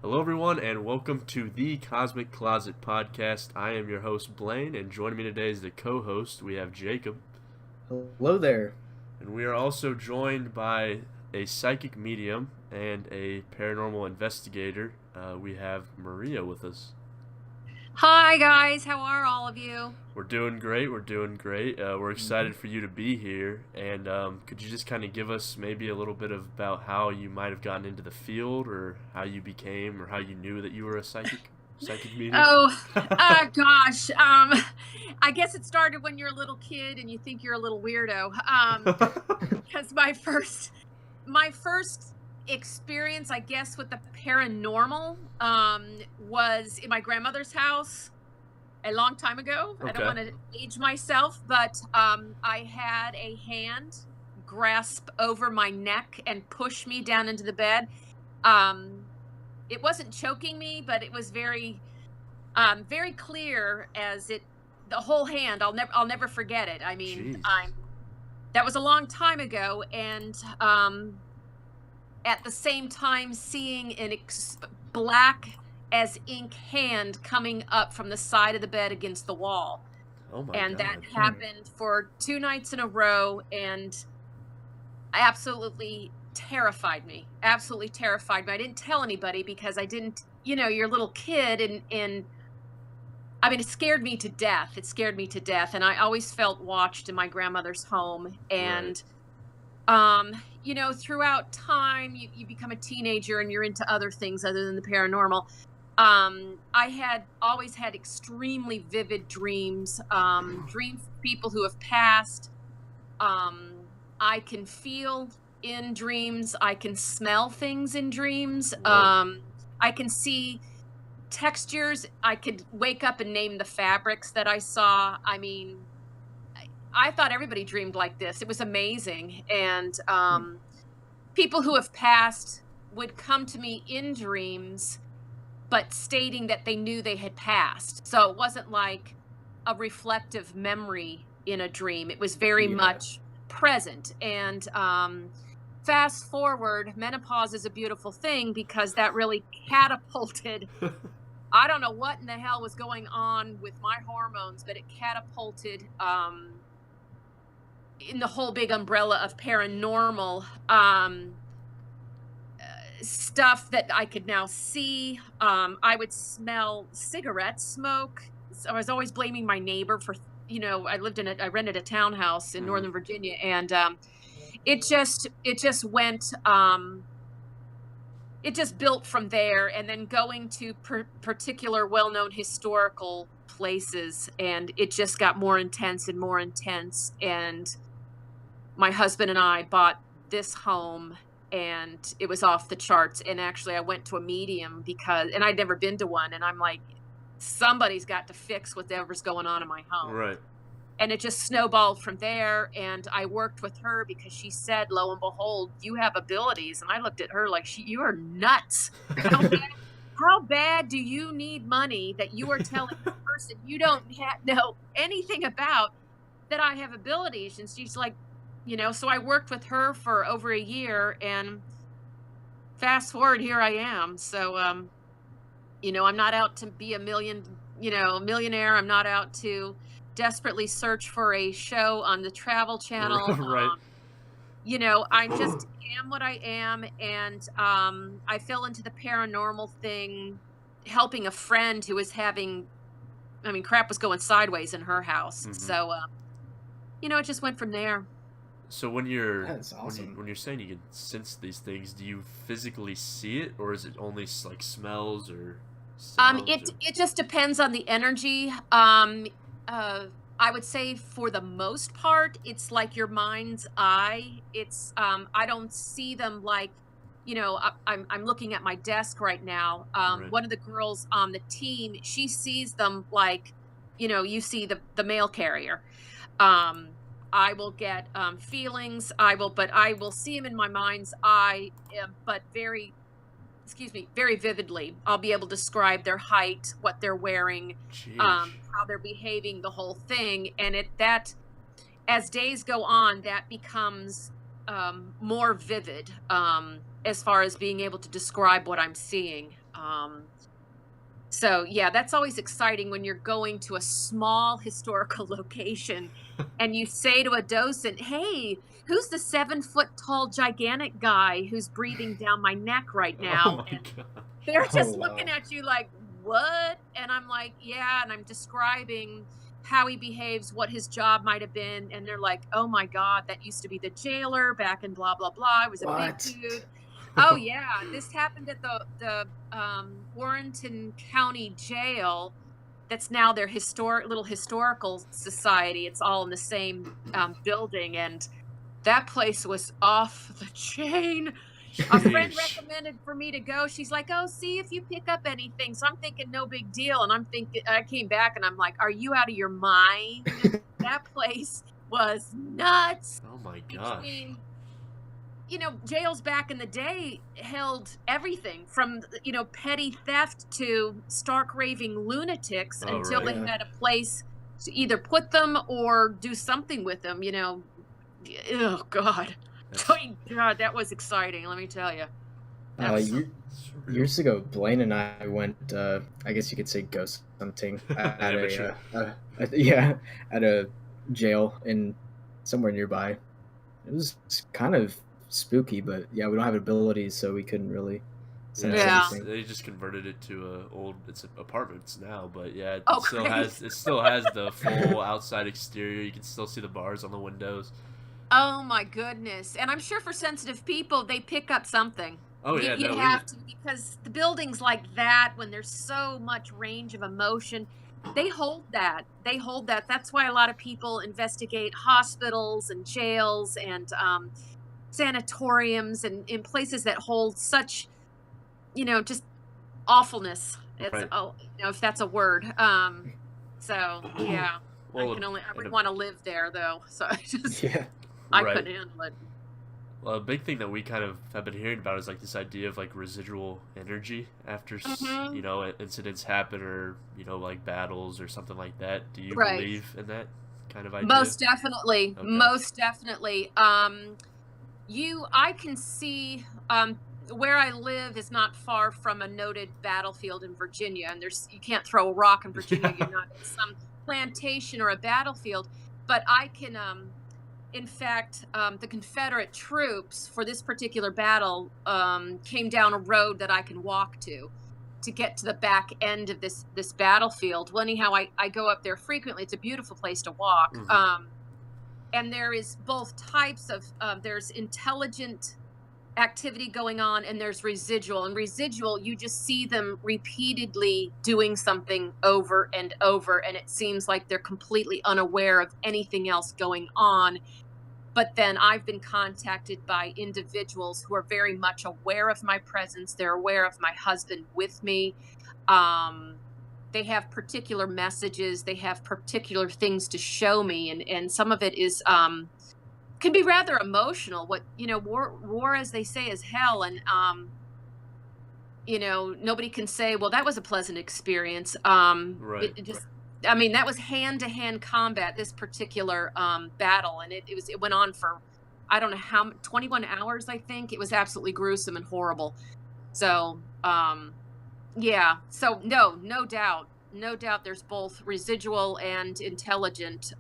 Hello, everyone, and welcome to the Cosmic Closet Podcast. I am your host, Blaine, and joining me today is the co host. We have Jacob. Hello there. And we are also joined by a psychic medium and a paranormal investigator. We have Maria with us. Hi guys, how are all of you? We're doing great. We're excited for you to be here. And could you just kind of give us maybe a little bit about how you might have gotten into the field, or how you became, or how you knew that you were a psychic medium? Gosh. I guess it started when you're a little kid and you think you're a little weirdo. Because my first experience, I guess, with the paranormal was in my grandmother's house a long time ago. Okay. I don't want to age myself, but I had a hand grasp over my neck and push me down into the bed. It wasn't choking me, but it was very clear the whole hand. I'll never forget it. I mean, that was a long time ago, and at the same time seeing an black as ink hand coming up from the side of the bed against the wall. Oh my and God. That happened for 2 nights in a row, and absolutely terrified me. I didn't tell anybody because I didn't, you're a little kid, and I mean, it scared me to death. And I always felt watched in my grandmother's home. And throughout time, you become a teenager and you're into other things other than the paranormal. I had always had extremely vivid dreams, dreams of people who have passed. I can feel in dreams. I can smell things in dreams. I can see textures. I could wake up and name the fabrics that I saw. I mean, I thought everybody dreamed like this. It was amazing. And people who have passed would come to me in dreams, but stating that they knew they had passed. So it wasn't like a reflective memory in a dream. It was very much present. And fast forward, menopause is a beautiful thing because that really catapulted. I don't know what in the hell was going on with my hormones, but it catapulted in the whole big umbrella of paranormal stuff that I could now see. I would smell cigarette smoke. So I was always blaming my neighbor for, I rented a townhouse in Northern Virginia, and it just went, it just built from there, and then going to particular well-known historical places, and it just got more intense and more intense. And my husband and I bought this home, and it was off the charts. And actually I went to a medium and I'd never been to one, and I'm like, somebody's got to fix whatever's going on in my home. Right. And it just snowballed from there. And I worked with her because she said, lo and behold, you have abilities. And I looked at her like, you are nuts. How bad do you need money that you are telling the person you don't know anything about that I have abilities? And she's like, so I worked with her for over a year, and fast forward, here I am. So, I'm not out to be a millionaire. I'm not out to desperately search for a show on the Travel Channel. Right. I just am what I am. And I fell into the paranormal thing, helping a friend who was crap was going sideways in her house. Mm-hmm. So, it just went from there. So when you're awesome. when you're saying you can sense these things, do you physically see it, or is it only like smells or sounds? It just depends on the energy. I would say for the most part, it's like your mind's eye. It's I don't see them like, I'm looking at my desk right now. Right. One of the girls on the team, she sees them like, you see the mail carrier. I will get feelings. But I will see them in my mind's eye, but very vividly. I'll be able to describe their height, what they're wearing, how they're behaving, the whole thing. And that as days go on, that becomes more vivid as far as being able to describe what I'm seeing. So yeah, that's always exciting when you're going to a small historical location and you say to a docent, "Hey, who's the 7 foot tall gigantic guy who's breathing down my neck right Oh now?" my And god. they're Oh just looking wow. at you like, "What?" And I'm like, "Yeah," and I'm describing how he behaves, what his job might have been, and they're like, "Oh my god, that used to be the jailer back in blah blah blah. He was a big What? dude." Oh yeah, this happened at the Warrenton County Jail. That's now their historical society. It's all in the same building, and that place was off the chain. A friend Sheesh. recommended for me to go. She's like, "Oh, see if you pick up anything." So I'm thinking no big deal, and I'm thinking I came back and I'm like, "Are you out of your mind?" That place was nuts. Oh my gosh. Between jails back in the day held everything from, petty theft to stark raving lunatics Oh until right. they Yeah. had a place to either put them or do something with them. Oh God. That's God, that was exciting, let me tell you. That was so You surreal. years ago, Blaine and I went. I guess you could say ghost hunting at Amateur. yeah, at a jail in somewhere nearby. It was kind of spooky, but yeah, we don't have abilities, so we couldn't really sense Yeah, Yeah. anything. they just converted it to it's apartments now, but yeah, Oh, great. it still has the full outside exterior. You can still see the bars on the windows. Oh my goodness. And I'm sure for sensitive people, they pick up something. Oh You yeah, you no, we have to, because the buildings like that, when there's so much range of emotion, they hold that. They hold that. That's why a lot of people investigate hospitals and jails and sanatoriums and in places that hold such, just awfulness. It's right. oh, if that's a word. So yeah, Well, I and wouldn't want to live there though. So Yeah. I right. couldn't handle it. Well, a big thing that we kind of have been hearing about is like this idea of like residual energy after Hmm. incidents happen, or like battles or something like that. Do you Right. believe in that kind of idea? Most definitely. Okay. Most definitely. I can see, where I live is not far from a noted battlefield in Virginia, and you can't throw a rock in Virginia. You're Yeah. not at some plantation or a battlefield, but I can, in fact, the Confederate troops for this particular battle came down a road that I can walk to get to the back end of this battlefield. Well, anyhow, I go up there frequently. It's a beautiful place to walk. Hmm. And there is both types of there's intelligent activity going on, and there's residual. And residual, you just see them repeatedly doing something over and over, and it seems like they're completely unaware of anything else going on. But then I've been contacted by individuals who are very much aware of my presence. They're aware of my husband with me. Um, they have particular messages. They have particular things to show me, and some of it is can be rather emotional. War, as they say, is hell, and nobody can say, well, that was a pleasant experience. Right. It just, I mean, that was hand to hand combat, this particular battle. And it went on for, I don't know 21 hours, I think. It was absolutely gruesome and horrible. So, yeah. So no doubt. No doubt there's both residual and intelligent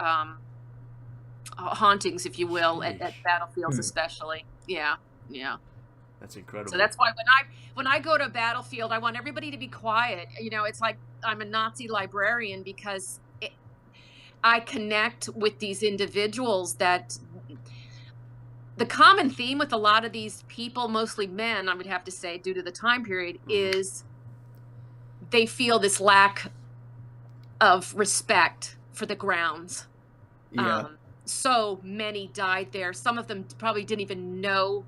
hauntings, if you will, at Sheesh. battlefields, Hmm. especially. Yeah. Yeah. That's So incredible. that's why when I go to a battlefield, I want everybody to be quiet. It's like I'm a Nazi librarian because I connect with these individuals that the common theme with a lot of these people, mostly men, I would have to say, due to the time period, Hmm. is they feel this lack of respect for the grounds. Yeah. Um, so many died there. Some of them probably didn't even know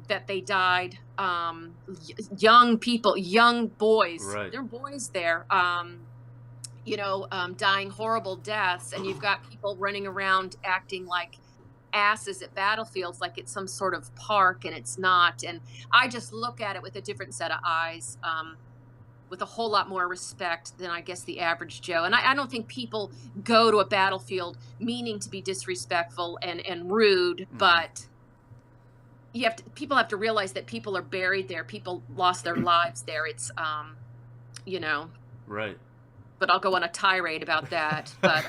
that they died. Young people, young boys, Right. there are boys there, dying horrible deaths. And you've got people running around acting like asses at battlefields, like it's some sort of park, and it's not. And I just look at it with a different set of eyes. With a whole lot more respect than I guess the average Joe. And I don't think people go to a battlefield meaning to be disrespectful and rude, Hmm. but people have to realize that people are buried there. People lost their lives there. It's, you know, Right. but I'll go on a tirade about that. But,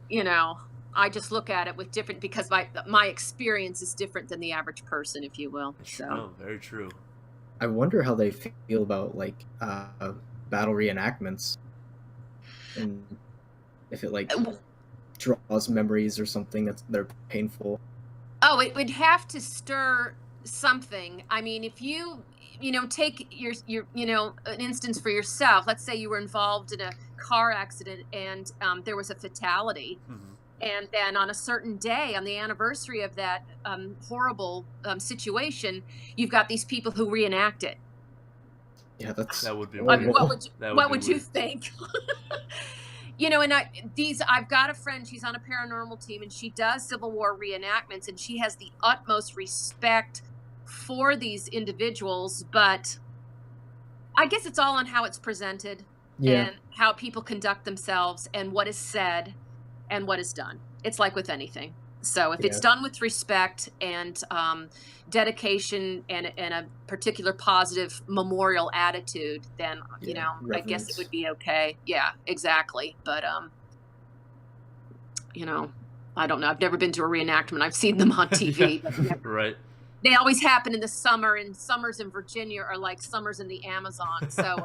you know, I just look at it with different, because my experience is different than the average person, if you will. So, No, very true. I wonder how they feel about like battle reenactments, and if it like draws memories or something they're painful. oh, it would have to stir something. I mean, if take an instance for yourself. Let's say you were involved in a car accident and there was a fatality. Mm-hmm. And then on a certain day, on the anniversary of that horrible situation, you've got these people who reenact it. Yeah, that would be I weird. mean, what would you think? And I've got a friend, she's on a paranormal team, and she does Civil War reenactments, and she has the utmost respect for these individuals, but I guess it's all on how it's presented and how people conduct themselves and what is said and what is done. It's like with anything. So if it's done with respect and dedication and a particular positive memorial attitude, then reverence. I guess it would be okay. Yeah, exactly. But I don't know. I've never been to a reenactment. I've seen them on TV. Right. They always happen in the summer, and summers in Virginia are like summers in the Amazon. So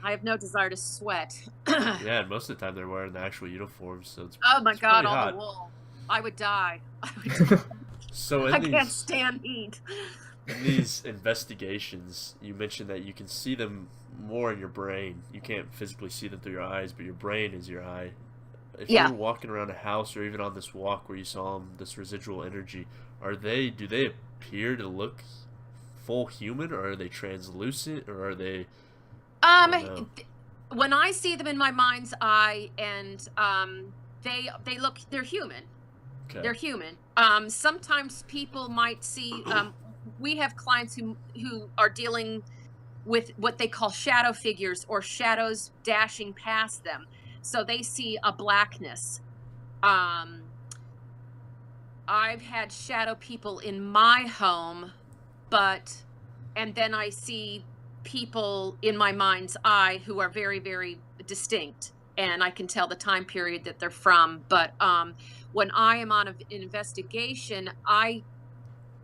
I have no desire to sweat. Yeah, and most of the time they're wearing the actual uniforms, so it's oh my it's God, pretty all hot. the wool. I would die. So I can't stand heat. In these investigations, you mentioned that you can see them more in your brain. You can't physically see them through your eyes, but your brain is your eye. If you're walking around a house or even on this walk where you saw them, this residual energy, do they appear to look full human, or are they translucent, or are they... When I see them in my mind's eye, and they're human. Okay. They're human. Sometimes people might see, we have clients who are dealing with what they call shadow figures, or shadows dashing past them. So they see a blackness. I've had shadow people in my home, and then I see people in my mind's eye who are very, very distinct, and I can tell the time period that they're from. But when I am on an investigation, I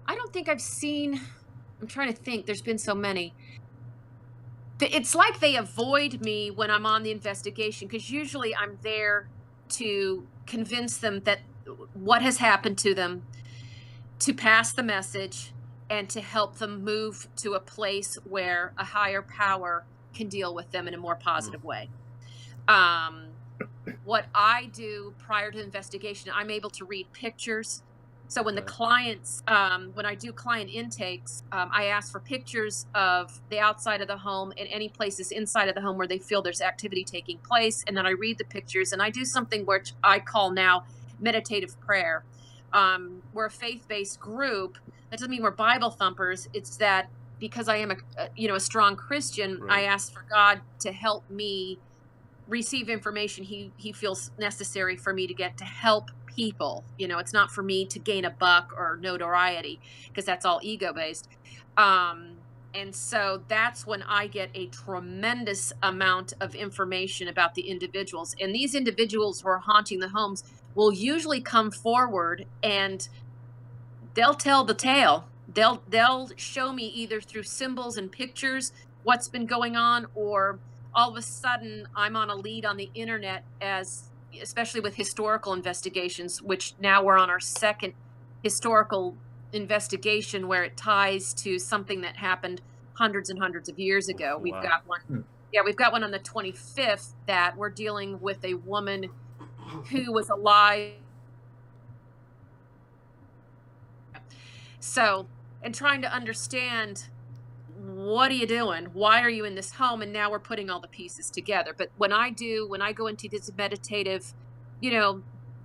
don't think I've seen, I'm trying to think, there's been so many. It's like they avoid me when I'm on the investigation, because usually I'm there to convince them that what has happened to them, to pass the message, and to help them move to a place where a higher power can deal with them in a more positive way. What I do prior to the investigation, I'm able to read pictures. So when the clients, when I do client intakes, I ask for pictures of the outside of the home and any places inside of the home where they feel there's activity taking place. And then I read the pictures, and I do something which I call now meditative prayer. We're a faith-based group. That doesn't mean we're Bible thumpers. It's that because I am a strong Christian, I ask for God to help me receive information he feels necessary for me to get to help people. It's not for me to gain a buck or notoriety, because that's all ego-based. And so that's when I get a tremendous amount of information about the individuals. And these individuals who are haunting the homes will usually come forward, and they'll tell the tale. They'll show me either through symbols and pictures what's been going on, or all of a sudden I'm on a lead on the internet, especially with historical investigations, which now we're on our second historical investigation where it ties to something that happened hundreds and hundreds of years ago. We've got one. Yeah, we've got one on the 25th that we're dealing with a woman who was alive. So, and trying to understand, what are you doing? Why are you in this home? And now we're putting all the pieces together. But when I go into these meditative,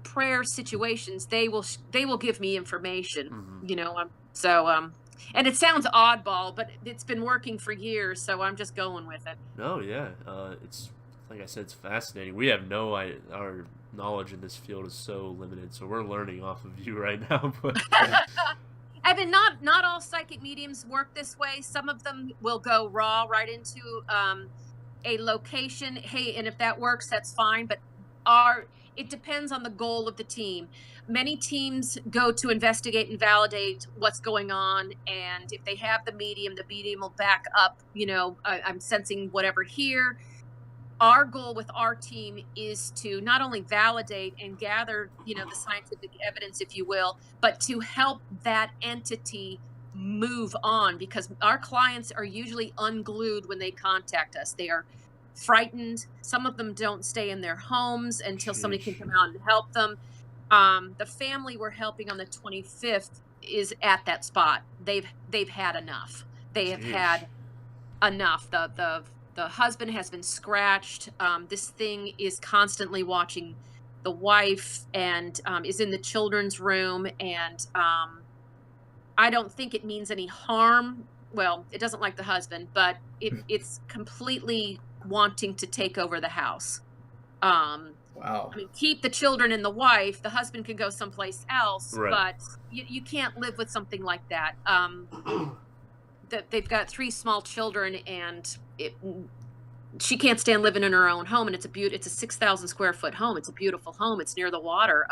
prayer situations, they will give me information, and it sounds oddball, but it's been working for years, so I'm just going with it. No, yeah. It's, like I said, it's fascinating. We have our knowledge in this field is so limited, so we're learning off of you right now. But I mean, not all psychic mediums work this way. Some of them will go raw right into a location. Hey, and if that works, that's fine. But it depends on the goal of the team. Many teams go to investigate and validate what's going on, and if they have the medium will back up. I'm sensing whatever here. Our goal with our team is to not only validate and gather, the scientific evidence, if you will, but to help that entity move on, because our clients are usually unglued when they contact us. They are frightened. Some of them don't stay in their homes until somebody can come out and help them. The family we're helping on the 25th is at that spot. They've had enough. They have had enough. The husband has been scratched. This thing is constantly watching the wife, and is in the children's room. And I don't think it means any harm. Well, it doesn't like the husband, but it's completely wanting to take over the house. Wow. I mean, keep the children and the wife. The husband can go someplace else, right. But you can't live with something like that. That they've got 3 small children, and she can't stand living in her own home. And it's a 6,000 square foot home. It's a beautiful home. It's near the water.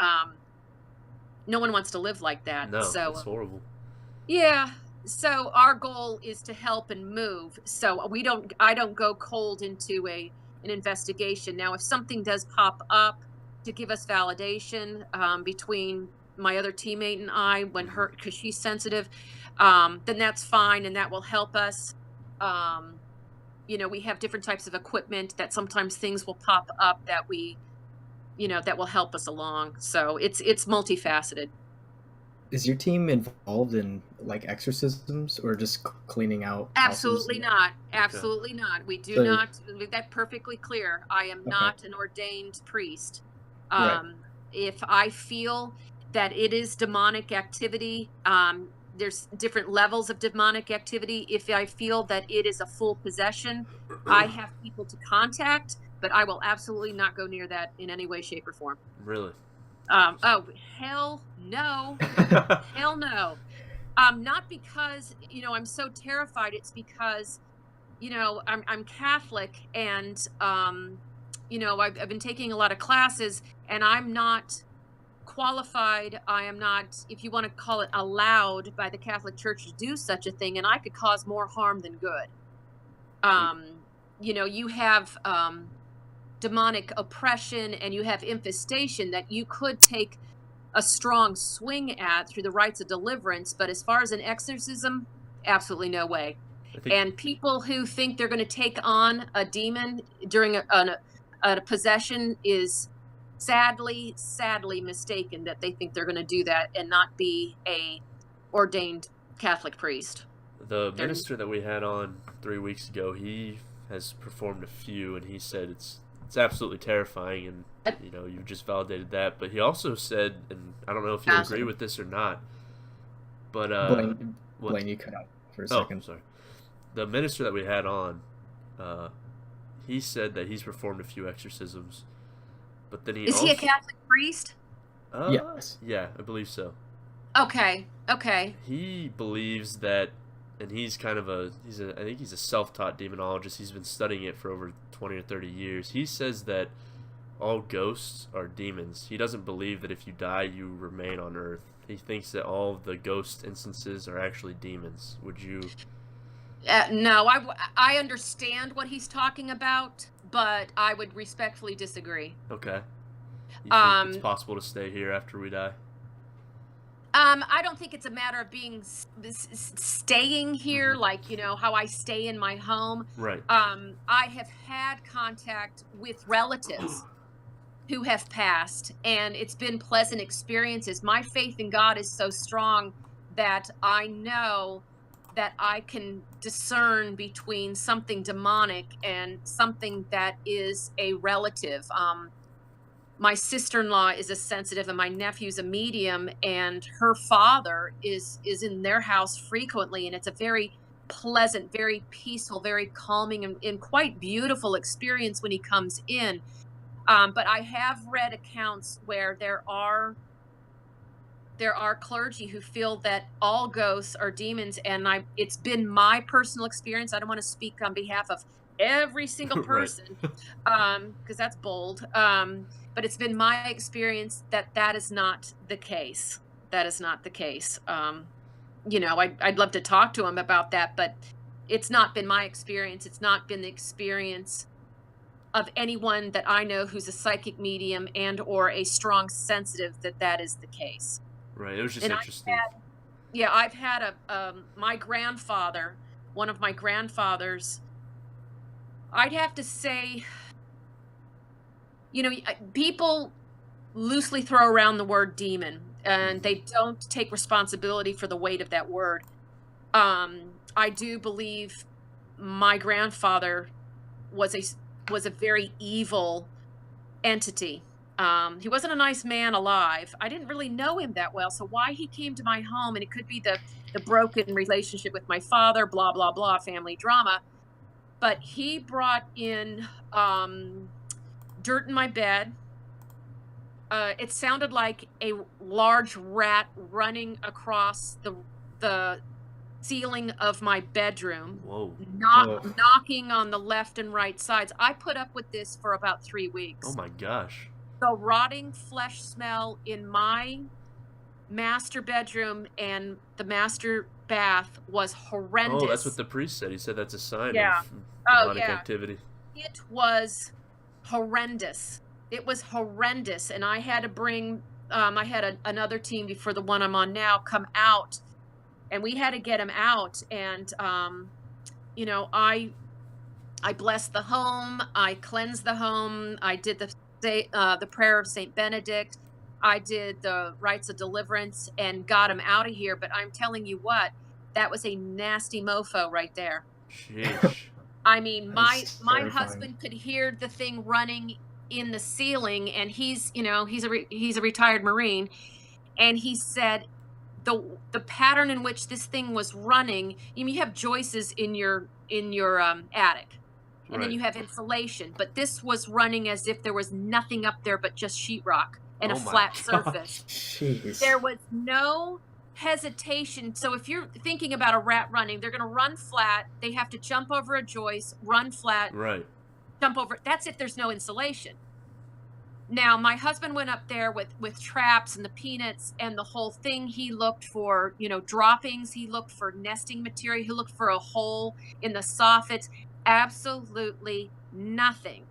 No one wants to live like that. No, so it's horrible. Yeah. So our goal is to help and move. So I don't go cold into an investigation. Now, if something does pop up to give us validation, between my other teammate and I, because she's sensitive, then that's fine, and that will help us. We have different types of equipment that sometimes things will pop up that that will help us along. So it's multifaceted. Is your team involved in like exorcisms or just cleaning out Absolutely houses? not. Absolutely not. We do not make that perfectly clear. I am not an ordained priest. Right. If I feel that it is demonic activity, there's different levels of demonic activity. If I feel that it is a full possession, I have people to contact, but I will absolutely not go near that in any way, shape, or form. Really? Oh, hell no. Hell no. Not because, I'm so terrified. It's because, I'm Catholic, and, I've been taking a lot of classes, and I'm not qualified. I am not, if you want to call it, allowed by the Catholic Church to do such a thing, and I could cause more harm than good. You have demonic oppression, and you have infestation that you could take a strong swing at through the rites of deliverance, but as far as an exorcism, absolutely no way. And people who think they're going to take on a demon during a possession is sadly mistaken, that they think they're going to do that and not be a ordained Catholic priest. The minister that we had on 3 weeks ago, he has performed a few, and he said it's absolutely terrifying, and you've just validated that. But he also said, and I don't know if you agree with this or not, but Blaine, you cut out for a second. Sorry. The minister that we had on, he said that he's performed a few exorcisms, but then is he a Catholic priest? Yes. Yeah, I believe so. Okay. He believes that, and he's kind of I think he's a self-taught demonologist. He's been studying it for over 20 or 30 years. He says that all ghosts are demons. He doesn't believe that if you die, you remain on Earth. He thinks that all of the ghost instances are actually demons. Would you? No, I understand what he's talking about, but I would respectfully disagree. Okay. You think it's possible to stay here after we die? I don't think it's a matter of staying here, like, how I stay in my home. Right. I have had contact with relatives who have passed, and it's been pleasant experiences. My faith in God is so strong that I know that I can discern between something demonic and something that is a relative. My sister-in-law is a sensitive, and my nephew's a medium, and her father is in their house frequently, and it's a very pleasant, very peaceful, very calming, and quite beautiful experience when he comes in. But I have read accounts where there are there are clergy who feel that all ghosts are demons, and it's been my personal experience. I don't want to speak on behalf of every single Right. person, because that's bold. But it's been my experience that that is not the case. That is not the case. I'd love to talk to him about that, but it's not been my experience. It's not been the experience of anyone that I know who's a psychic medium and or a strong sensitive that that is the case. Right. It was just And interesting. I've had my grandfather, one of my grandfathers, I'd have to say, people loosely throw around the word demon and they don't take responsibility for the weight of that word. I do believe my grandfather was a very evil entity. He wasn't a nice man alive. I didn't really know him that well, so why he came to my home, and it could be the broken relationship with my father, blah blah blah, family drama. But he brought in dirt in my bed. It sounded like a large rat running across the ceiling of my bedroom. Whoa. Knocking on the left and right sides. I put up with this for about 3 weeks. Oh my gosh. The rotting flesh smell in my master bedroom and the master bath was horrendous. Oh, that's what the priest said. He said that's a sign Yeah. of Oh, demonic yeah. activity. It was horrendous. It was horrendous. And I had to bring, I had another team before the one I'm on now come out, and we had to get him out. And, I blessed the home. I cleansed the home. I did the prayer of Saint Benedict. I did the rites of deliverance and got him out of here. But I'm telling you what, that was a nasty mofo right there. Sheesh. I mean, my terrifying. husband could hear the thing running in the ceiling, and he's a retired Marine, and he said the pattern in which this thing was running. You have joists in your attic, and then you have insulation, but this was running as if there was nothing up there but just sheetrock and a flat surface. Jeez. There was no hesitation. So if you're thinking about a rat running, they're going to run flat. They have to jump over a joist, run flat, Right. jump over. That's if there's no insulation. Now, my husband went up there with traps and the peanuts and the whole thing. He looked for, droppings. He looked for nesting material. He looked for a hole in the soffits. Absolutely nothing.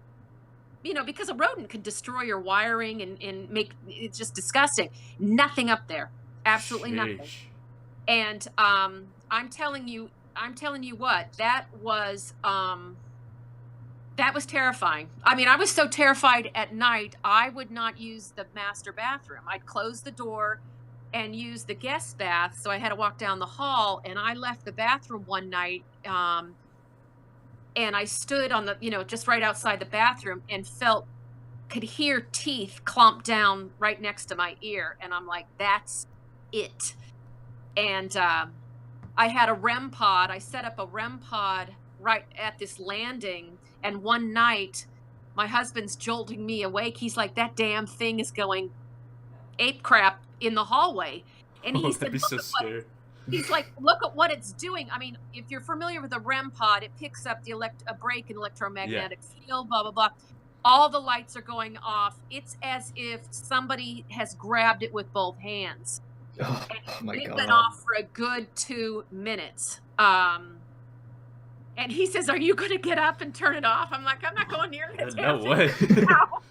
Because a rodent could destroy your wiring and make it's just disgusting. Nothing up there. Absolutely nothing. Sheesh. And I'm telling you what, that was terrifying. I mean, I was so terrified at night, I would not use the master bathroom. I'd close the door and use the guest bath. So I had to walk down the hall, and I left the bathroom one night, and I stood on the, just right outside the bathroom and could hear teeth clomp down right next to my ear. And I'm like, that's it. And I had a REM pod. I set up a REM pod right at this landing. And one night, my husband's jolting me awake. He's like, that damn thing is going ape crap in the hallway. And he said, that'd be so scary. He's like, look at what it's doing. I mean, if you're familiar with a REM pod, it picks up a break in electromagnetic field, blah, blah, blah. All the lights are going off. It's as if somebody has grabbed it with both hands. Oh my It God. went off for a good 2 minutes. And he says, are you going to get up and turn it off? I'm like, I'm not going near that damn No way. thing now.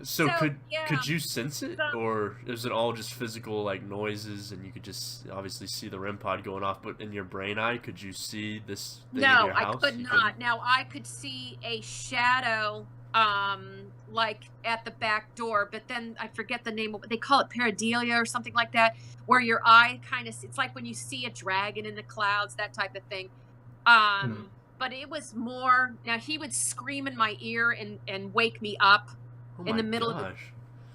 So could yeah. you sense it, or is it all just physical, like noises, and you could just obviously see the REM pod going off, but in your brain eye, could you see this thing in No, your I house? could You not. couldn't? Now I could see a shadow, like at the back door, but then I forget the name of they call it pareidolia or something like that, where your eye kind of, it's like when you see a dragon in the clouds, that type of thing. But it was more, now he would scream in my ear and wake me up in the middle of the,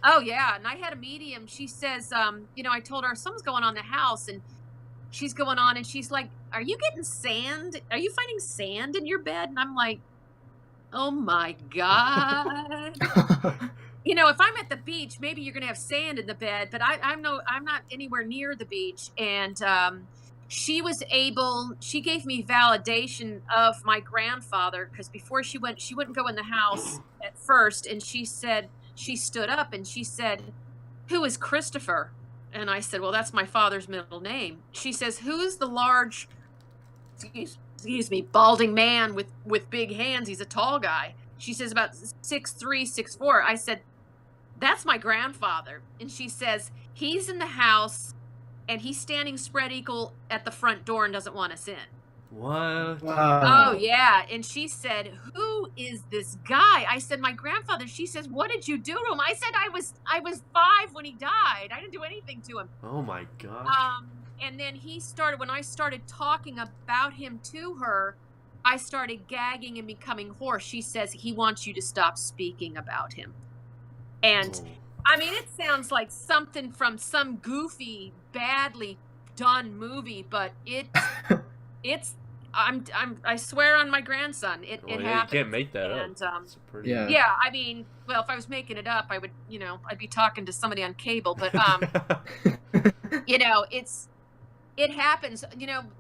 oh yeah. And I had a medium. She says, I told her something's going on in the house, and she's going on and she's like, are you getting sand? Are you finding sand in your bed? And I'm like, oh my God. if I'm at the beach, maybe you're gonna have sand in the bed, but I'm not anywhere near the beach. And she gave me validation of my grandfather, because before she wouldn't go in the house at first, and she stood up and she said, "Who is Christopher?" And I said, "Well, that's my father's middle name." She says, "Who's the large, excuse me, balding man with big hands? He's a tall guy." She says, "About 6'3", 6'4". I said, "That's my grandfather." And she says, "He's in the house and he's standing spread eagle at the front door and doesn't want us in." What? Oh, Wow. yeah. And she said, "Who is this guy?" I said, "My grandfather." She says, "What did you do to him?" I said, I was 5 when he died. I didn't do anything to him." Oh my gosh. And then when I started talking about him to her, I started gagging and becoming hoarse. She says, "He wants you to stop speaking about him." And Oh. I mean, it sounds like something from some goofy, badly done movie, but it's I swear on my grandson, it Well, yeah, you happened. can't make that And up. It's a pretty. Yeah. yeah, I mean, well, if I was making it up, I would, I'd be talking to somebody on cable, but it happens,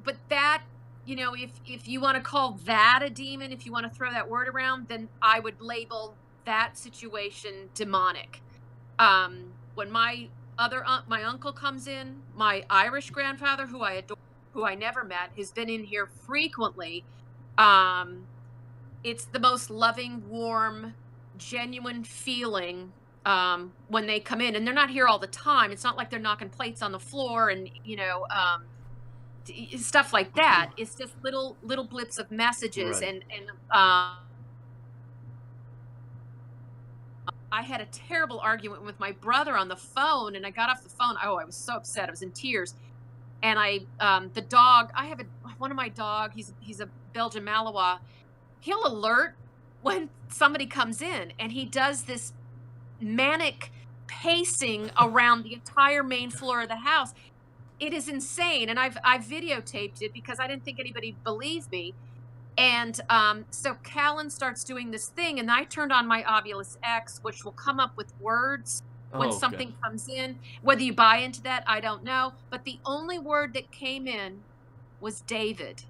but that, if you want to call that a demon, if you want to throw that word around, then I would label that situation demonic. When my my uncle comes in, my Irish grandfather, who I adore, who I never met, has been in here frequently. It's the most loving, warm, genuine feeling when they come in, and they're not here all the time. It's not like they're knocking plates on the floor and stuff like that. It's just little blips of messages. Right. And I had a terrible argument with my brother on the phone, and I got off the phone. Oh, I was so upset. I was in tears. And the dog, one of my dog, he's a Belgian Malinois. He'll alert when somebody comes in, and he does this manic pacing around the entire main floor of the house. It is insane. And I've videotaped it because I didn't think anybody believed me. And so Callan starts doing this thing, and I turned on my Ovilus X, which will come up with words when Okay. something comes in. Whether you buy into that, I don't know. But the only word that came in was David.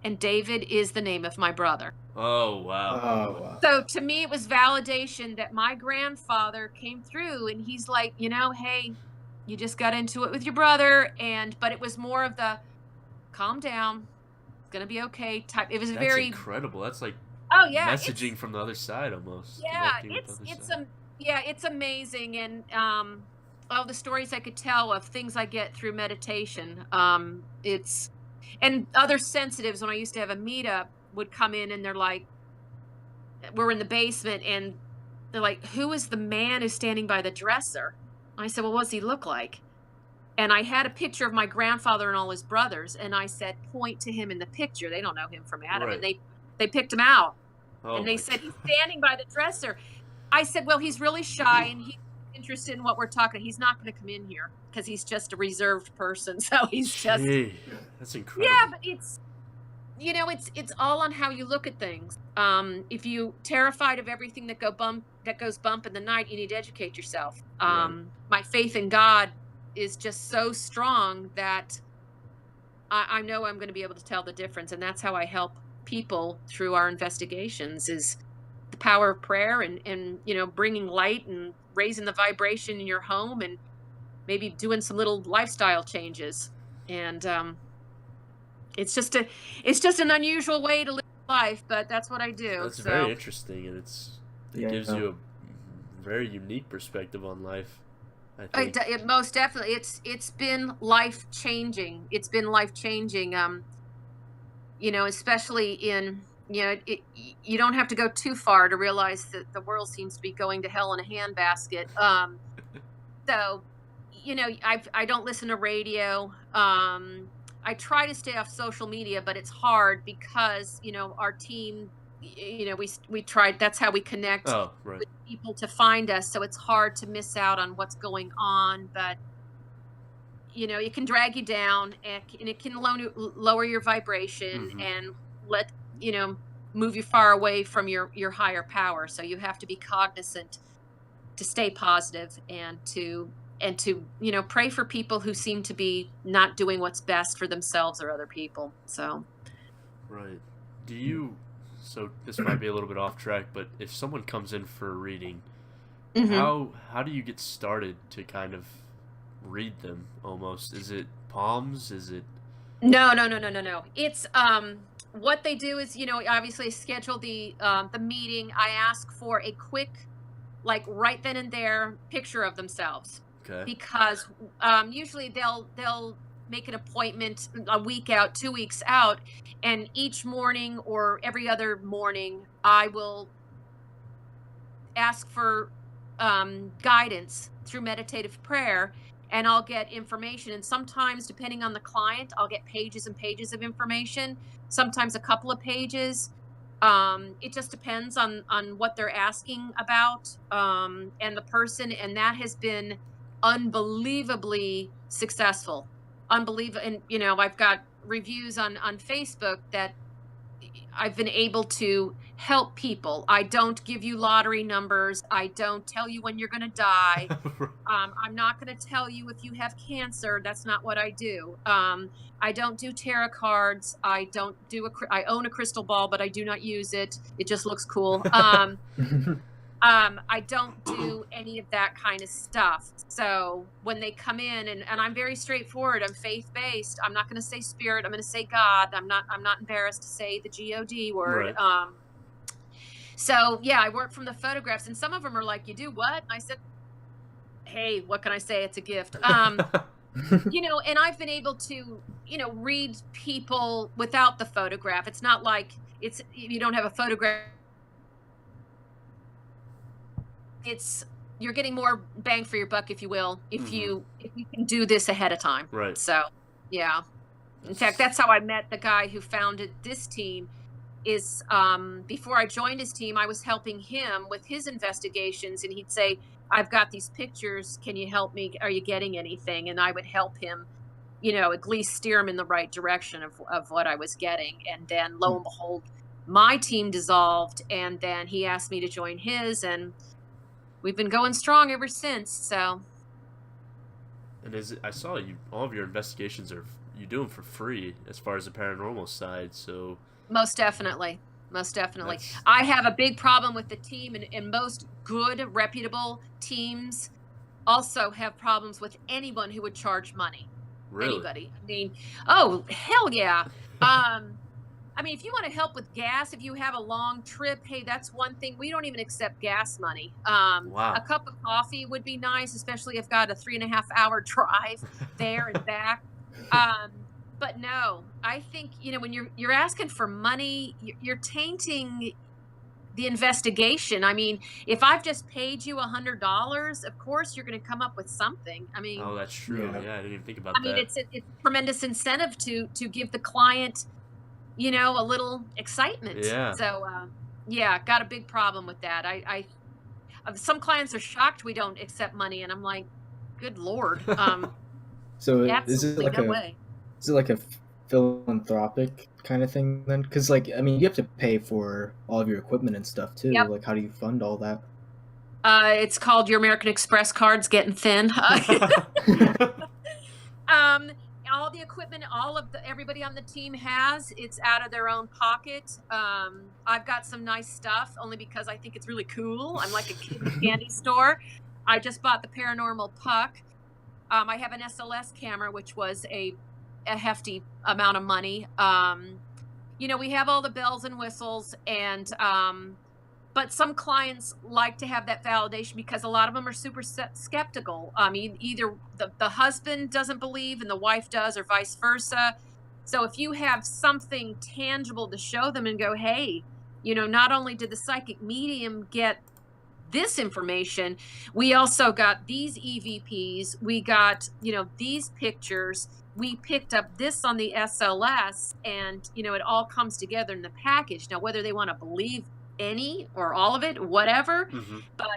And David is the name of my brother. Oh wow. Oh, wow. So to me, it was validation that my grandfather came through, and he's like, "Hey, you just got into it with your brother." But it was more of the calm down, it's gonna be okay type. It was That's very incredible. That's like Oh yeah, messaging from the other side almost. yeah, Connecting with the other it's side. it's amazing. And all the stories I could tell of things I get through meditation. It's and other sensitives, when I used to have a meetup, would come in and they're like, we're in the basement, and they're like, "Who is the man who's standing by the dresser?" I said, "Well, what does he look like?" And I had a picture of my grandfather and all his brothers, and I said, "Point to him in the picture." They don't know him from Adam. Right. And they picked him out. Oh And they my said, God. "He's standing by the dresser." I said, "Well, he's really shy, and he's interested in what we're talking. He's not going to come in here because he's just a reserved person." So he's just, Gee, that's incredible. yeah, but it's all on how you look at things. If you terrified of everything that goes bump in the night, you need to educate yourself. Right. My faith in God is just so strong that I know I'm going to be able to tell the difference, and that's how I help people through our investigations, is the power of prayer and bringing light and raising the vibration in your home, and maybe doing some little lifestyle changes. And it's just an unusual way to live life, but that's what I do. That's So very interesting, and it Yeah. gives you a very unique perspective on life. I think. it most definitely, it's been life changing. It's been life changing. Especially in, you don't have to go too far to realize that the world seems to be going to hell in a handbasket. So, I don't listen to radio. I try to stay off social media, but it's hard because, our team, we tried, that's how we connect Oh, right. with people to find us. So it's hard to miss out on what's going on, but it can drag you down, and it can lower your vibration, Mhm. and let, move you far away from your higher power. So you have to be cognizant stay positive and to pray for people who seem to be not doing what's best for themselves or other people. So Right. Do you? So this might be a little bit off track, but if someone comes in for a reading, hmm how do you get started to kind of read them? Almost, is it palms? Is it? no. It's what they do is, obviously schedule the meeting. I ask for a quick, like right then and there, picture of themselves, Okay. because usually they'll make an appointment a week out, 2 weeks out, and each morning or every other morning I will ask for guidance through meditative prayer, and I'll get information. And sometimes, depending on the client, I'll get pages and pages of information, sometimes a couple of pages. It just depends on what they're asking about, and the person, and that has been unbelievably successful. Unbelievable. And I've got reviews on Facebook that I've been able to help people. I don't give you lottery numbers. I don't tell you when you're going to die. I'm not going to tell you if you have cancer. That's not what I do. I don't do tarot cards. I don't do I own a crystal ball, but I do not use it. It just looks cool. I don't do any of that kind of stuff. So when they come in, and I'm very straightforward, I'm faith-based. I'm not going to say spirit. I'm going to say God. I'm not embarrassed to say the God word. Right. So yeah, I work from the photographs, and some of them are like, "You do what?" And I said, "Hey, what can I say? It's a gift." And I've been able to, read people without the photograph. It's not like you don't have a photograph. It's You're getting more bang for your buck, if you will, Mhm. if you can do this ahead of time. Right. So yeah. In fact, that's how I met the guy who founded this team. Is Before I joined his team, I was helping him with his investigations, and he'd say, "I've got these pictures. Can you help me? Are you getting anything?" And I would help him, at least steer him in the right direction of what I was getting. And then lo and behold, my team dissolved, and then he asked me to join his, and we've been going strong ever since. So And I saw you, all of your investigations are, you do them for free as far as the paranormal side, so most definitely. Most definitely. that's I have a big problem with the team, and most good, reputable teams also have problems with anyone who would charge money. really. Anybody. I mean, oh, hell yeah. Um, if you want to help with gas, if you have a long trip, hey, that's one thing. We don't even accept gas money. A Wow. cup of coffee would be nice, especially if I've got a 3.5 hour drive there and back. But no, I think, when you're asking for money, you're tainting the investigation. I mean, if I've just paid you $100, of course you're going to come up with something. Oh, that's true. Yeah. Yeah, I didn't even think about that. It's a tremendous incentive to give the client, a little excitement. Yeah. So, yeah, got a big problem with that. Some clients are shocked we don't accept money, and I'm like, good Lord, So absolutely no way. is it like a philanthropic kind of thing then? Because you have to pay for all of your equipment and stuff too. Yep. Like, how do you fund all that? It's called your American Express cards getting thin. Um, all the equipment, everybody on the team has, it's out of their own pocket. I've got some nice stuff only because I think it's really cool. I'm like a kid in a candy store. I just bought the Paranormal puck. I have an SLS camera, which was a hefty amount of money. We have all the bells and whistles, and but some clients like to have that validation because a lot of them are super skeptical. I mean, either the husband doesn't believe and the wife does, or vice versa. So if you have something tangible to show them and go, hey, not only did the psychic medium get this information, we also got these EVPs, we got, these pictures, we picked up this on the SLS, and, it all comes together in the package. Now, whether they want to believe any or all of it, whatever, Hmm. but,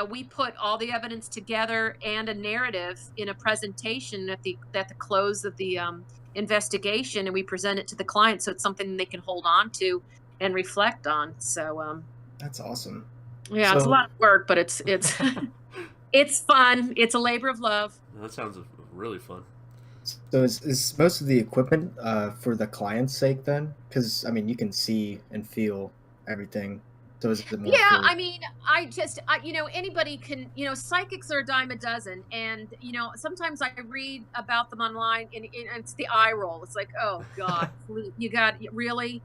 we put all the evidence together and a narrative in a presentation at the close of the investigation, and we present it to the client, so it's something they can hold on to and reflect on. So, That's awesome. Yeah, it's a So lot of work, but it's it's fun. It's a labor of love. That sounds really fun. so is most of the equipment for the client's sake then? Because I mean, you can see and feel everything. So is it more Yeah, for? I mean, anybody can, psychics are a dime a dozen. And, sometimes I read about them online and it's the eye roll. It's like, oh God, you got really?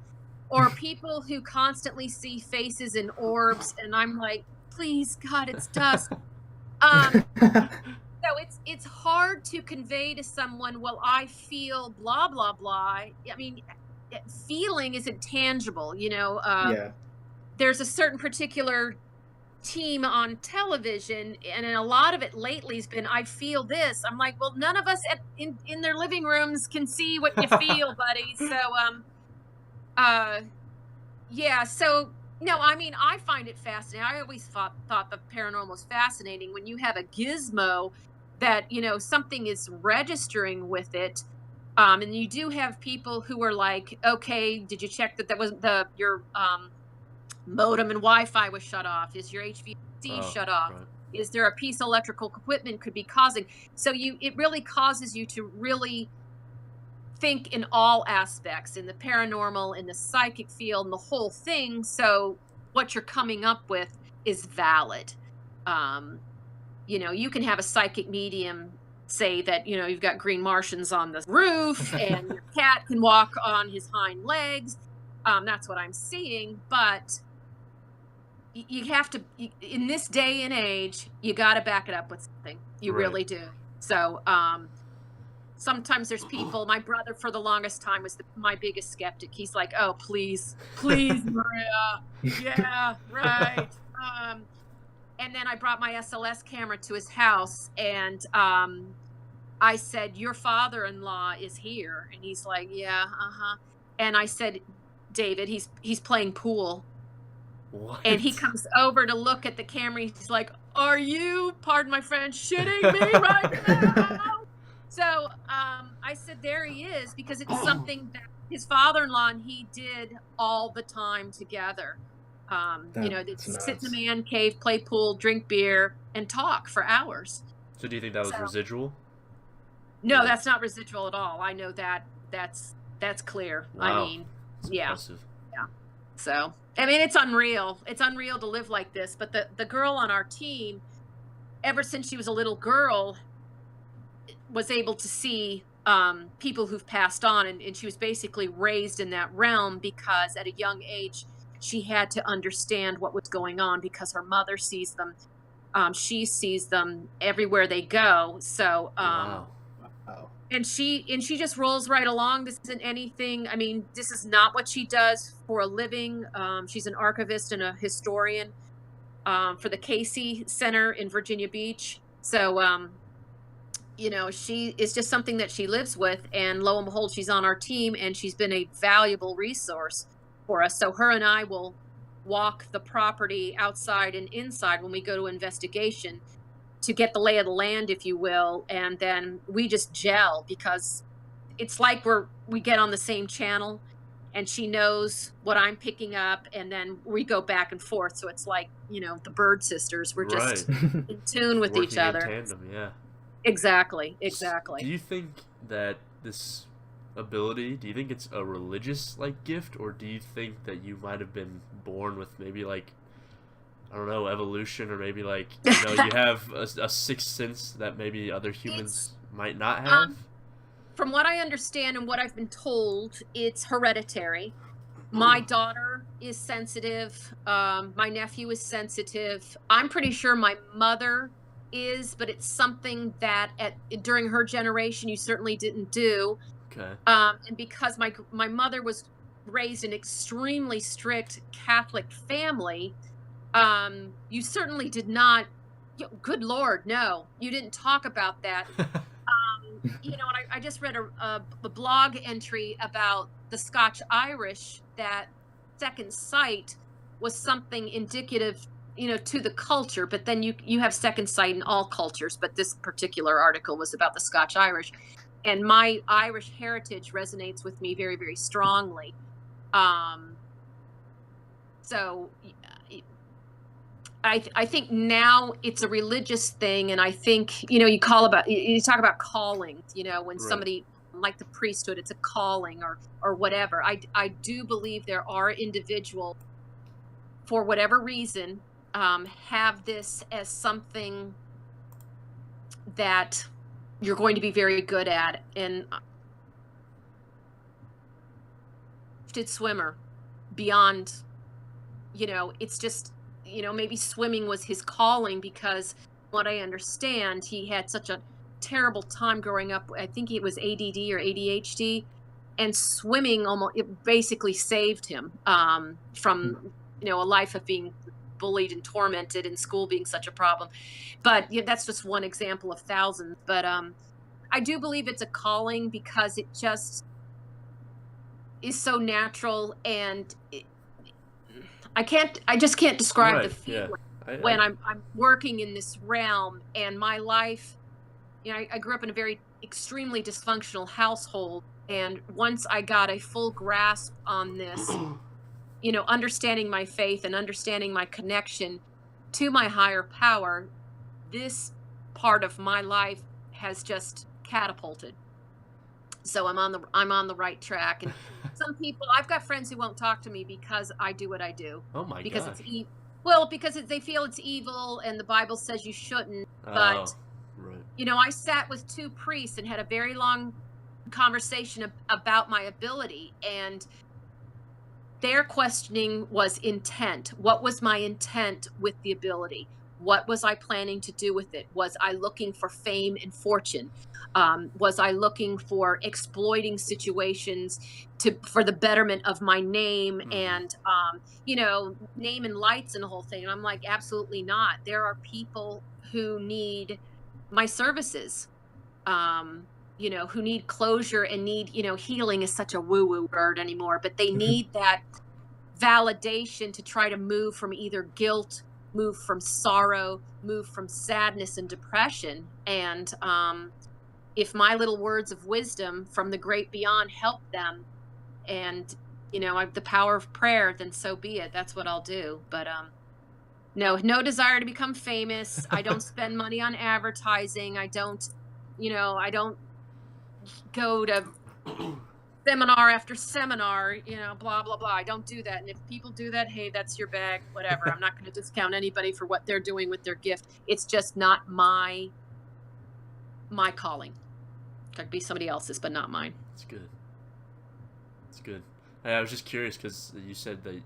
Or people who constantly see faces and orbs. And I'm like, please, God, it's dust. Um, so it's hard to convey to someone, well, I feel blah, blah, blah. I mean, feeling isn't tangible, Yeah. there's a certain particular team on television, and a lot of it lately has been, I feel this. I'm like, well, none of us in their living rooms can see what you feel, buddy. So uh yeah, so no, I mean, I find it fascinating. I always thought the paranormal was fascinating when you have a gizmo that, something is registering with it. And you do have people who are like, okay, did you check that wasn't the your modem and Wi-Fi was shut off? Is your HVAC Oh, shut off? right. Is there a piece of electrical equipment could be causing? So it really causes you to really think in all aspects, in the paranormal, in the psychic field, and the whole thing. So what you're coming up with is valid. Um, you can have a psychic medium say that, you've got green Martians on the roof and your cat can walk on his hind legs. That's what I'm seeing, but you have to, in this day and age, you got to back it up with something. You Right. really do. So sometimes there's people, my brother for the longest time was my biggest skeptic. He's like, oh, please, Maria, yeah, right. And then I brought my SLS camera to his house, and I said, your father-in-law is here. And he's like, yeah, uh-huh. And I said, David, he's playing pool. What? And he comes over to look at the camera. He's like, are you, pardon my French, shitting me right now? So I said, there he is, because it's something that his father-in-law and he did all the time together. They'd That's sit in the nuts. man cave, play pool, drink beer, and talk for hours. So do you think that was So residual? no, Or- that's not residual at all. I know that's clear. I Wow. mean, That's yeah. impressive. So, I mean, it's unreal. It's unreal to live like this. But the girl on our team, ever since she was a little girl, was able to see people who've passed on. And she was basically raised in that realm because at a young age, she had to understand what was going on because her mother sees them. She sees them everywhere they go. So, Wow. Wow. and she just rolls right along. This isn't anything, I mean, this is not what she does for a living. She's an archivist and a historian for the Casey Center in Virginia Beach. So she is just something that she lives with, and lo and behold, she's on our team, and she's been a valuable resource for us. So her and I will walk the property outside and inside when we go to investigation to get the lay of the land, if you will. And then we just gel because it's like we get on the same channel, and she knows what I'm picking up, and then we go back and forth. So it's like, the bird sisters. We're Right. just in tune with each Working in other. tandem, yeah. Exactly. Do you think that this ability, do you think it's a religious gift, or do you think that you might have been born with maybe I don't know, evolution, or maybe you have a sixth sense that maybe other humans might not have? From what I understand and what I've been told, it's hereditary. My daughter is sensitive. My nephew is sensitive. I'm pretty sure my mother is, but it's something that during her generation you certainly didn't do. Okay. And because my mother was raised in extremely strict Catholic family, you certainly did not. Good Lord, no, you didn't talk about that. And I just read a blog entry about the Scotch Irish, that second sight was something indicative, to the culture. But then you have second sight in all cultures. But this particular article was about the Scotch Irish, and my Irish heritage resonates with me very, very strongly. So I think now it's a religious thing, and I think, you talk about callings, when Right. somebody, like the priesthood, it's a calling or whatever. I do believe there are individuals, for whatever reason, have this as something that you're going to be very good at. And gifted swimmer beyond, it's just, maybe swimming was his calling, because what I understand, he had such a terrible time growing up. I think it was ADD or ADHD, and swimming almost, it basically saved him, from, a life of being bullied and tormented, and school being such a problem. But yeah, that's just one example of thousands. But I do believe it's a calling, because it just is so natural, and I just can't describe the Right. Yeah. feeling I when I'm working in this realm, and my life, I grew up in a very extremely dysfunctional household, and once I got a full grasp on this, understanding my faith and understanding my connection to my higher power, this part of my life has just catapulted. So I'm on the right track. And some people, I've got friends who won't talk to me because I do what I do, Oh my because gosh. because they feel it's evil, and the Bible says you shouldn't. Oh, But right. I sat with two priests and had a very long conversation about my ability, and their questioning was intent. What was my intent with the ability? What was I planning to do with it? Was I looking for fame and fortune? Was I looking for exploiting situations for the betterment of my name, Mm-hmm. and name and lights and the whole thing? And I'm like, absolutely not. There are people who need my services, who need closure and need, healing is such a woo woo word anymore, but they need that validation to try to move from either guilt, move from sorrow, move from sadness and depression. And if my little words of wisdom from the great beyond help them, and I've the power of prayer, then so be it. That's what I'll do. But no desire to become famous. I don't spend money on advertising. I don't go to seminar after seminar, blah, blah, blah. I don't do that. And if people do that, hey, that's your bag, whatever. I'm not going to discount anybody for what they're doing with their gift. It's just not my calling. It could be somebody else's, but not mine. It's good. It's good. Hey, I was just curious because you said that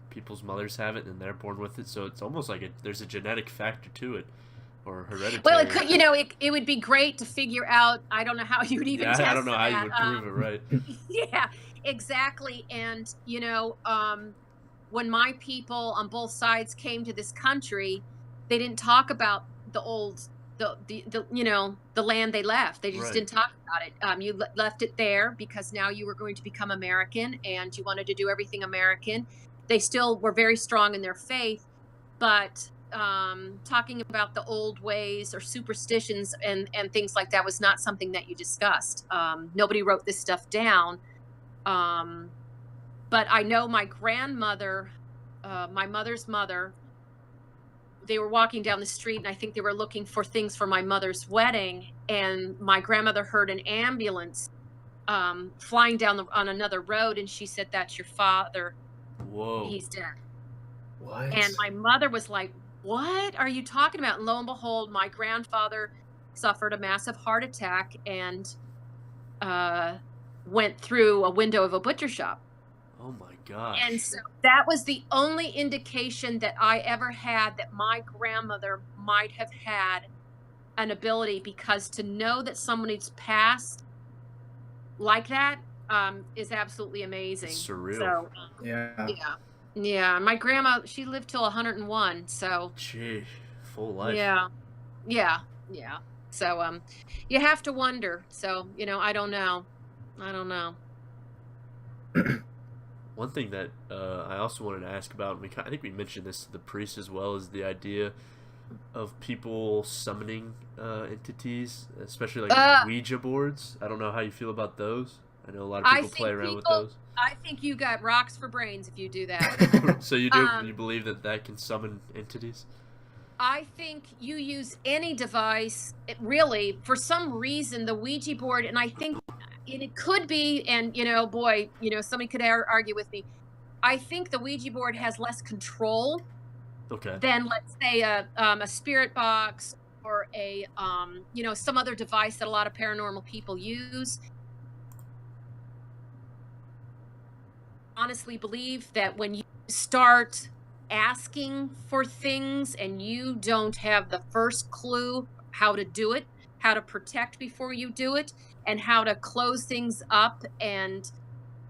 people's mothers have it and they're born with it, so it's almost like there's a genetic factor to it, or Well, it hereditary. could, it would be great to figure out. I don't know how you would even Yeah, I don't test know for how you that. would prove it, right? Yeah, exactly. And, when my people on both sides came to this country, they didn't talk about the old, the land they left. They just Right. didn't talk about it. You left it there because now you were going to become American, and you wanted to do everything American. They still were very strong in their faith, but talking about the old ways or superstitions and things like that was not something that you discussed. Nobody wrote this stuff down. um, but I know my grandmother, my mother's mother, they were walking down the street, and I think they were looking for things for my mother's wedding, and my grandmother heard an ambulance flying down on another road, and she said, "That's your father. Whoa. He's dead." And What? my mother was like, "What are you talking about?" And lo and behold, my grandfather suffered a massive heart attack, and uh, went through a window of a butcher shop. Oh my And gosh. so that was the only indication that I ever had that my grandmother might have had an ability, because to know that somebody's passed like that is absolutely It's amazing. surreal. So Yeah. yeah. Yeah, my grandma, she lived till 101. So Gee, full life. yeah. Yeah. Yeah. So you have to wonder. So, I don't know. I don't know. One thing that I also wanted to ask about, and I think we mentioned this to the priest as well, is the idea of people summoning entities, especially like Uh Ouija boards. I don't know how you feel about those. I know a lot of people play around with those. I think you got rocks for brains if you do that. So you do? You believe that can summon entities? I think you use any device, really, for some reason, the Ouija board, and I think it could be, and boy, somebody could argue with me. I think the Ouija board has less control than, let's say, a spirit box or a some other device that a lot of paranormal people use. Honestly believe that when you start asking for things and you don't have the first clue how to do it, how to protect before you do it, and how to close things up, and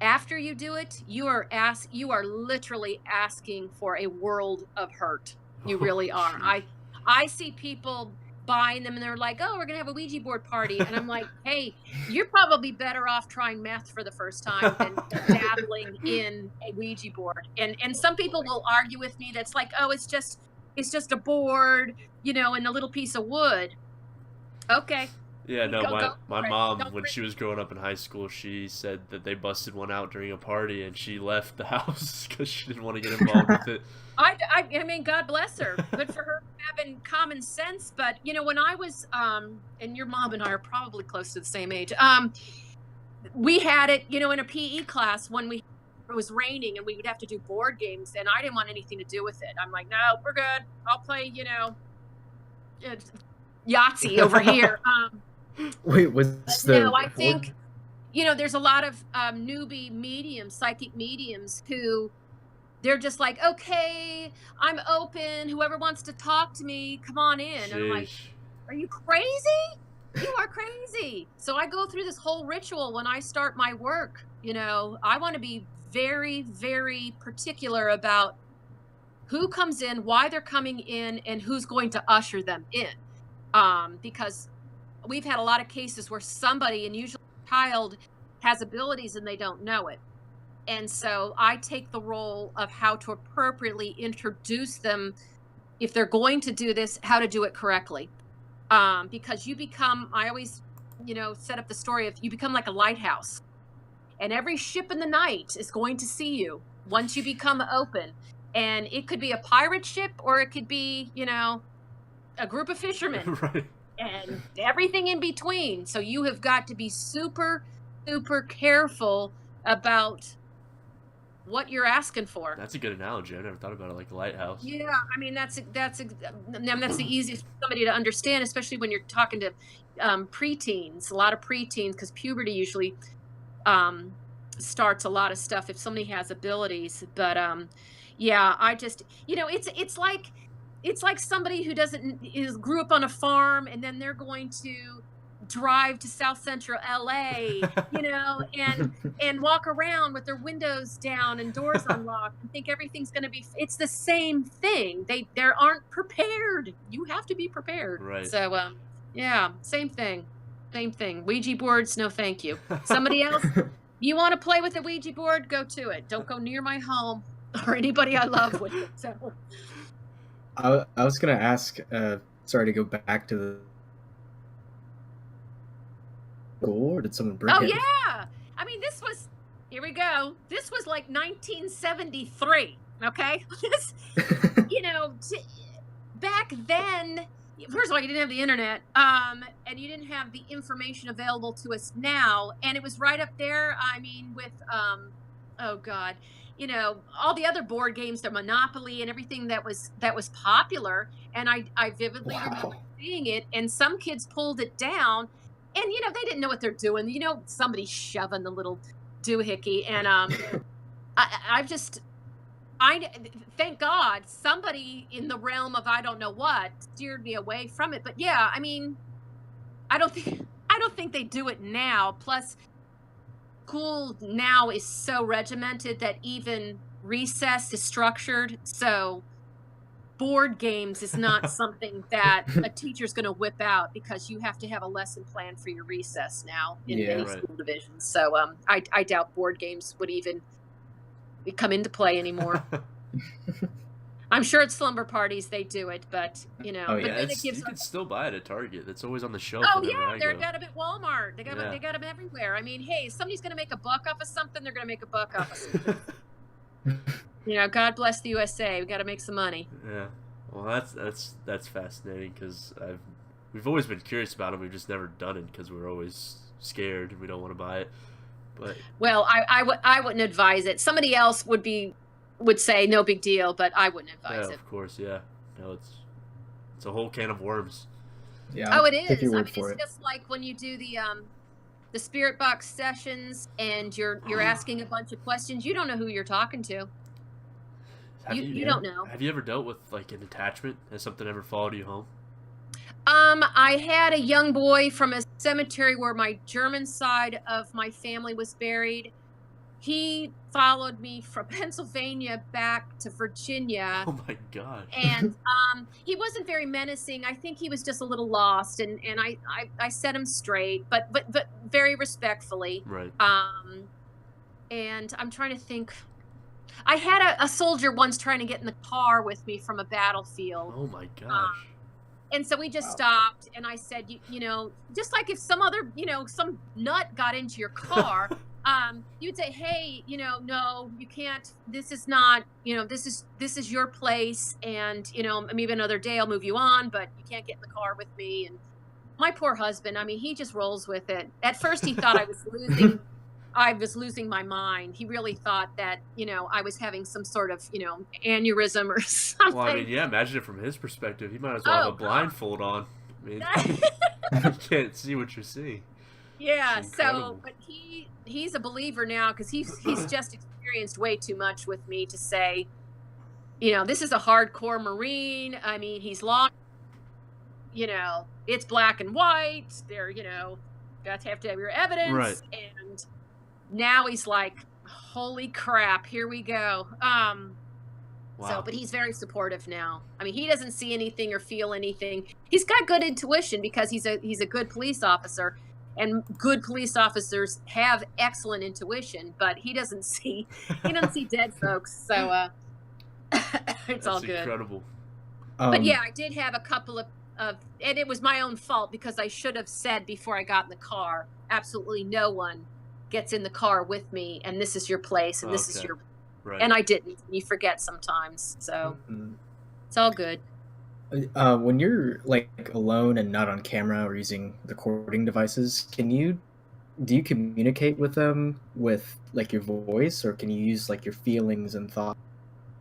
after you do it, you are literally asking for a world of hurt. You really are. I see people buying them and they're like, oh, we're gonna have a Ouija board party, and I'm like, hey, you're probably better off trying meth for the first time than dabbling in a Ouija board. And some people will argue with me that's like, oh, it's just a board, and a little piece of wood. Okay. Yeah, no, my mom, when she was growing up in high school, she said that they busted one out during a party, and she left the house because she didn't want to get involved with it. I mean, God bless her. Good for her having common sense. But, when I was, and your mom and I are probably close to the same age, we had it, in a PE class when it was raining and we would have to do board games, and I didn't want anything to do with it. I'm like, no, we're good. I'll play, Yahtzee over here. Wait, I think, there's a lot of newbie mediums, psychic mediums, who they're just like, okay, I'm open. Whoever wants to talk to me, come on in. Sheesh. And I'm like, are you crazy? You are crazy. So I go through this whole ritual when I start my work. I want to be very, very particular about who comes in, why they're coming in, and who's going to usher them in. Because we've had a lot of cases where somebody, and usually a child, has abilities and they don't know it. And so I take the role of how to appropriately introduce them, if they're going to do this, how to do it correctly. Because you become, I always, set up the story of you become like a lighthouse. And every ship in the night is going to see you once you become open. And it could be a pirate ship, or it could be, a group of fishermen. Right. And everything in between. So you have got to be super, super careful about what you're asking for. That's a good analogy. I never thought about it like a lighthouse. Yeah, I mean that's the easiest for somebody to understand, especially when you're talking to preteens. A lot of preteens, because puberty usually starts a lot of stuff if somebody has abilities. But yeah, I just it's like somebody who grew up on a farm, and then they're going to drive to South Central LA, and walk around with their windows down and doors unlocked and think everything's going to be. It's the same thing. They aren't prepared. You have to be prepared. Right. So yeah, same thing. Ouija boards, no, thank you. Somebody else, you want to play with a Ouija board? Go to it. Don't go near my home or anybody I love with it. So. I was gonna ask. Sorry to go back to the. Or did someone break it? Oh yeah, I mean here we go. This was like 1973. Okay, back then. First of all, you didn't have the internet, and you didn't have the information available to us now, and it was right up there. I mean, with oh God. All the other board games, the Monopoly and everything that was popular. And I vividly remember seeing it, and some kids pulled it down, and, they didn't know what they're doing. Somebody shoving the little doohickey. And I thank God somebody in the realm of I don't know what steered me away from it. But yeah, I mean, I don't think they do it now. Plus, school now is so regimented that even recess is structured. So board games is not something that a teacher's going to whip out, because you have to have a lesson plan for your recess now in many school divisions. So I doubt board games would even come into play anymore. I'm sure at slumber parties they do it, but Oh but yeah. Yeah, then it it's gives you them. can still buy it at Target. It's always on the shelf Oh whenever yeah, I they've go. got them at Walmart. Yeah. They got them everywhere. I mean, hey, if somebody's gonna make a buck off of something, they're gonna make a buck off of something. God bless the USA. We got to make some money. Yeah. Well, that's fascinating because we've always been curious about it. We've just never done it because we're always scared and we don't want to buy it. But Well, I wouldn't advise it. Somebody else would say no big deal, but I wouldn't yeah, advise it. of course, yeah. No, it's a whole can of worms. Yeah. Oh, I'll it take your is. I word mean, for it's it. just like when you do the spirit box sessions and you're asking a bunch of questions. You don't know who you're talking to. You Yeah. don't know. Have you ever dealt with like an attachment? Has something ever followed you home? I had a young boy from a cemetery where my German side of my family was buried. He followed me from Pennsylvania back to Virginia, Oh my gosh. and he wasn't very menacing. I think he was just a little lost, and I set him straight, but very respectfully. Right. And I'm trying to think. I had a soldier once trying to get in the car with me from a battlefield. Oh my Um, gosh. and so we just Wow. stopped, and I said, just like if some other, some nut got into your car, you'd say, hey, no, you can't. This is not, this is your place, and maybe another day I'll move you on, but you can't get in the car with me. And my poor husband, I mean, he just rolls with it. At first, he thought I was losing my mind. He really thought that, I was having some sort of, aneurysm or Well, I mean, something. yeah, imagine it from his perspective. He might as well have a Oh God. blindfold on. I mean, you can't see what you're seeing. Yeah, It's so incredible. but he's a believer now because he's just experienced way too much with me to say, this is a hardcore Marine. I mean, he's long, it's black and white. They're, got to have your Right. evidence. And now he's like, holy crap, here we go. So, Wow. but he's very supportive now. I mean, he doesn't see anything or feel anything. He's got good intuition because he's a good police officer, and good police officers have excellent intuition. But he doesn't see dead folks. So it's all That's good. incredible. But yeah, Um, I did have a couple and it was my own fault because I should have said before I got in the car, absolutely no one gets in the car with me, and this is your place, and this is Okay. your. Right. And I didn't. You forget sometimes, so mm, it's all good. when you're like alone and not on camera or using recording devices, do you communicate with them with like your voice, or can you use like your feelings and thoughts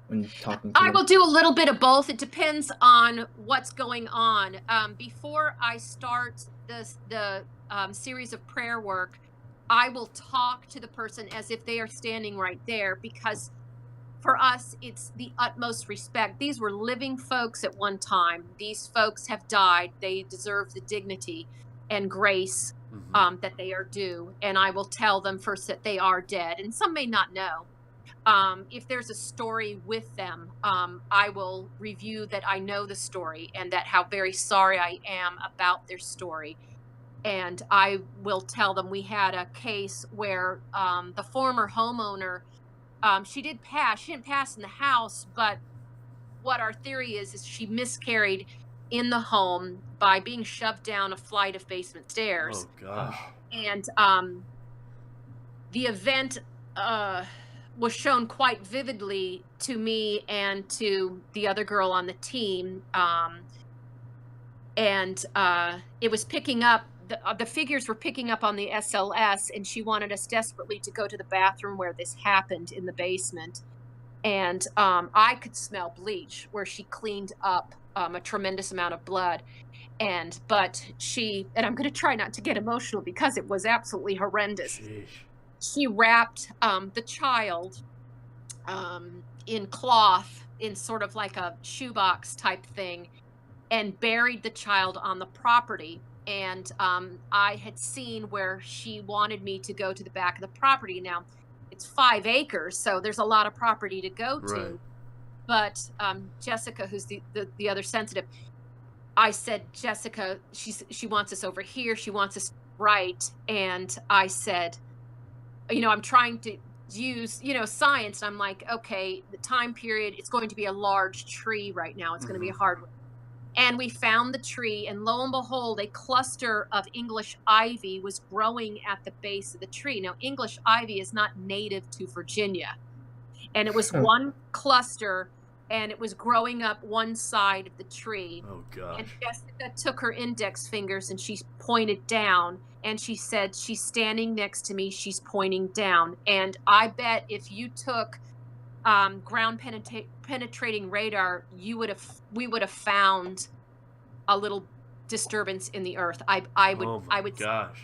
when talking to I them? will do a little bit of both. It depends on what's going on. Before I start the series of prayer work, I will talk to the person as if they are standing right there because for us, it's the utmost respect. These were living folks at one time. These folks have died. They deserve the dignity and grace that they are due. And I will tell them first that they are dead. And some may not know. If there's a story with them, I will review that I know the story and that how very sorry I am about their story. And I will tell them we had a case where the former homeowner, she did pass. She didn't pass in the house, but what our theory is she miscarried in the home by being shoved down a flight of basement stairs. Oh gosh. Oh, And the event was shown quite vividly to me and to the other girl on the team. And it was picking up, the figures were picking up on the SLS, and she wanted us desperately to go to the bathroom where this happened in the basement. And I could smell bleach where she cleaned up a tremendous amount of blood. And I'm going to try not to get emotional because it was absolutely horrendous. Sheesh. She wrapped the child in cloth in sort of like a shoebox type thing and buried the child on the property. And I had seen where she wanted me to go to the back of the property. Now, it's 5 acres, so there's a lot of property to go to. Right. But Jessica, who's the other sensitive, I said, Jessica, she wants us over here. She wants us right. And I said, I'm trying to, use, science. I'm like, okay, the time period, it's going to be a large tree right now. It's going to be a hardwood. And we found the tree, and lo and behold, a cluster of English ivy was growing at the base of the tree. Now, English ivy is not native to Virginia. And it was one cluster, and it was growing up one side of the tree. Oh, gosh. And Jessica took her index fingers and she pointed down, and she said, she's standing next to me, she's pointing down. And I bet if you took ground penetrating radar, we would have found a little disturbance in the earth. I would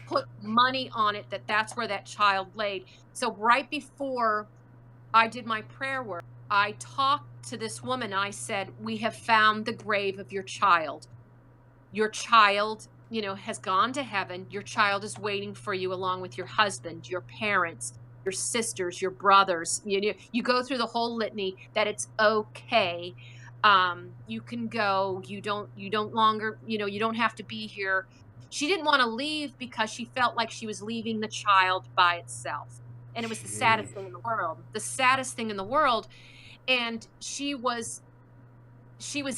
put money on it that's where that child laid. So right before I did my prayer work, I talked to this woman. I said, we have found the grave of your child. Your child, has gone to heaven. Your child is waiting for you along with your husband, your parents, your sisters, your brothers. You go through the whole litany that it's okay. You can go. You don't longer, you don't have to be here. She didn't want to leave because she felt like she was leaving the child by itself. And it was the saddest thing in the world. The saddest thing in the world. And she was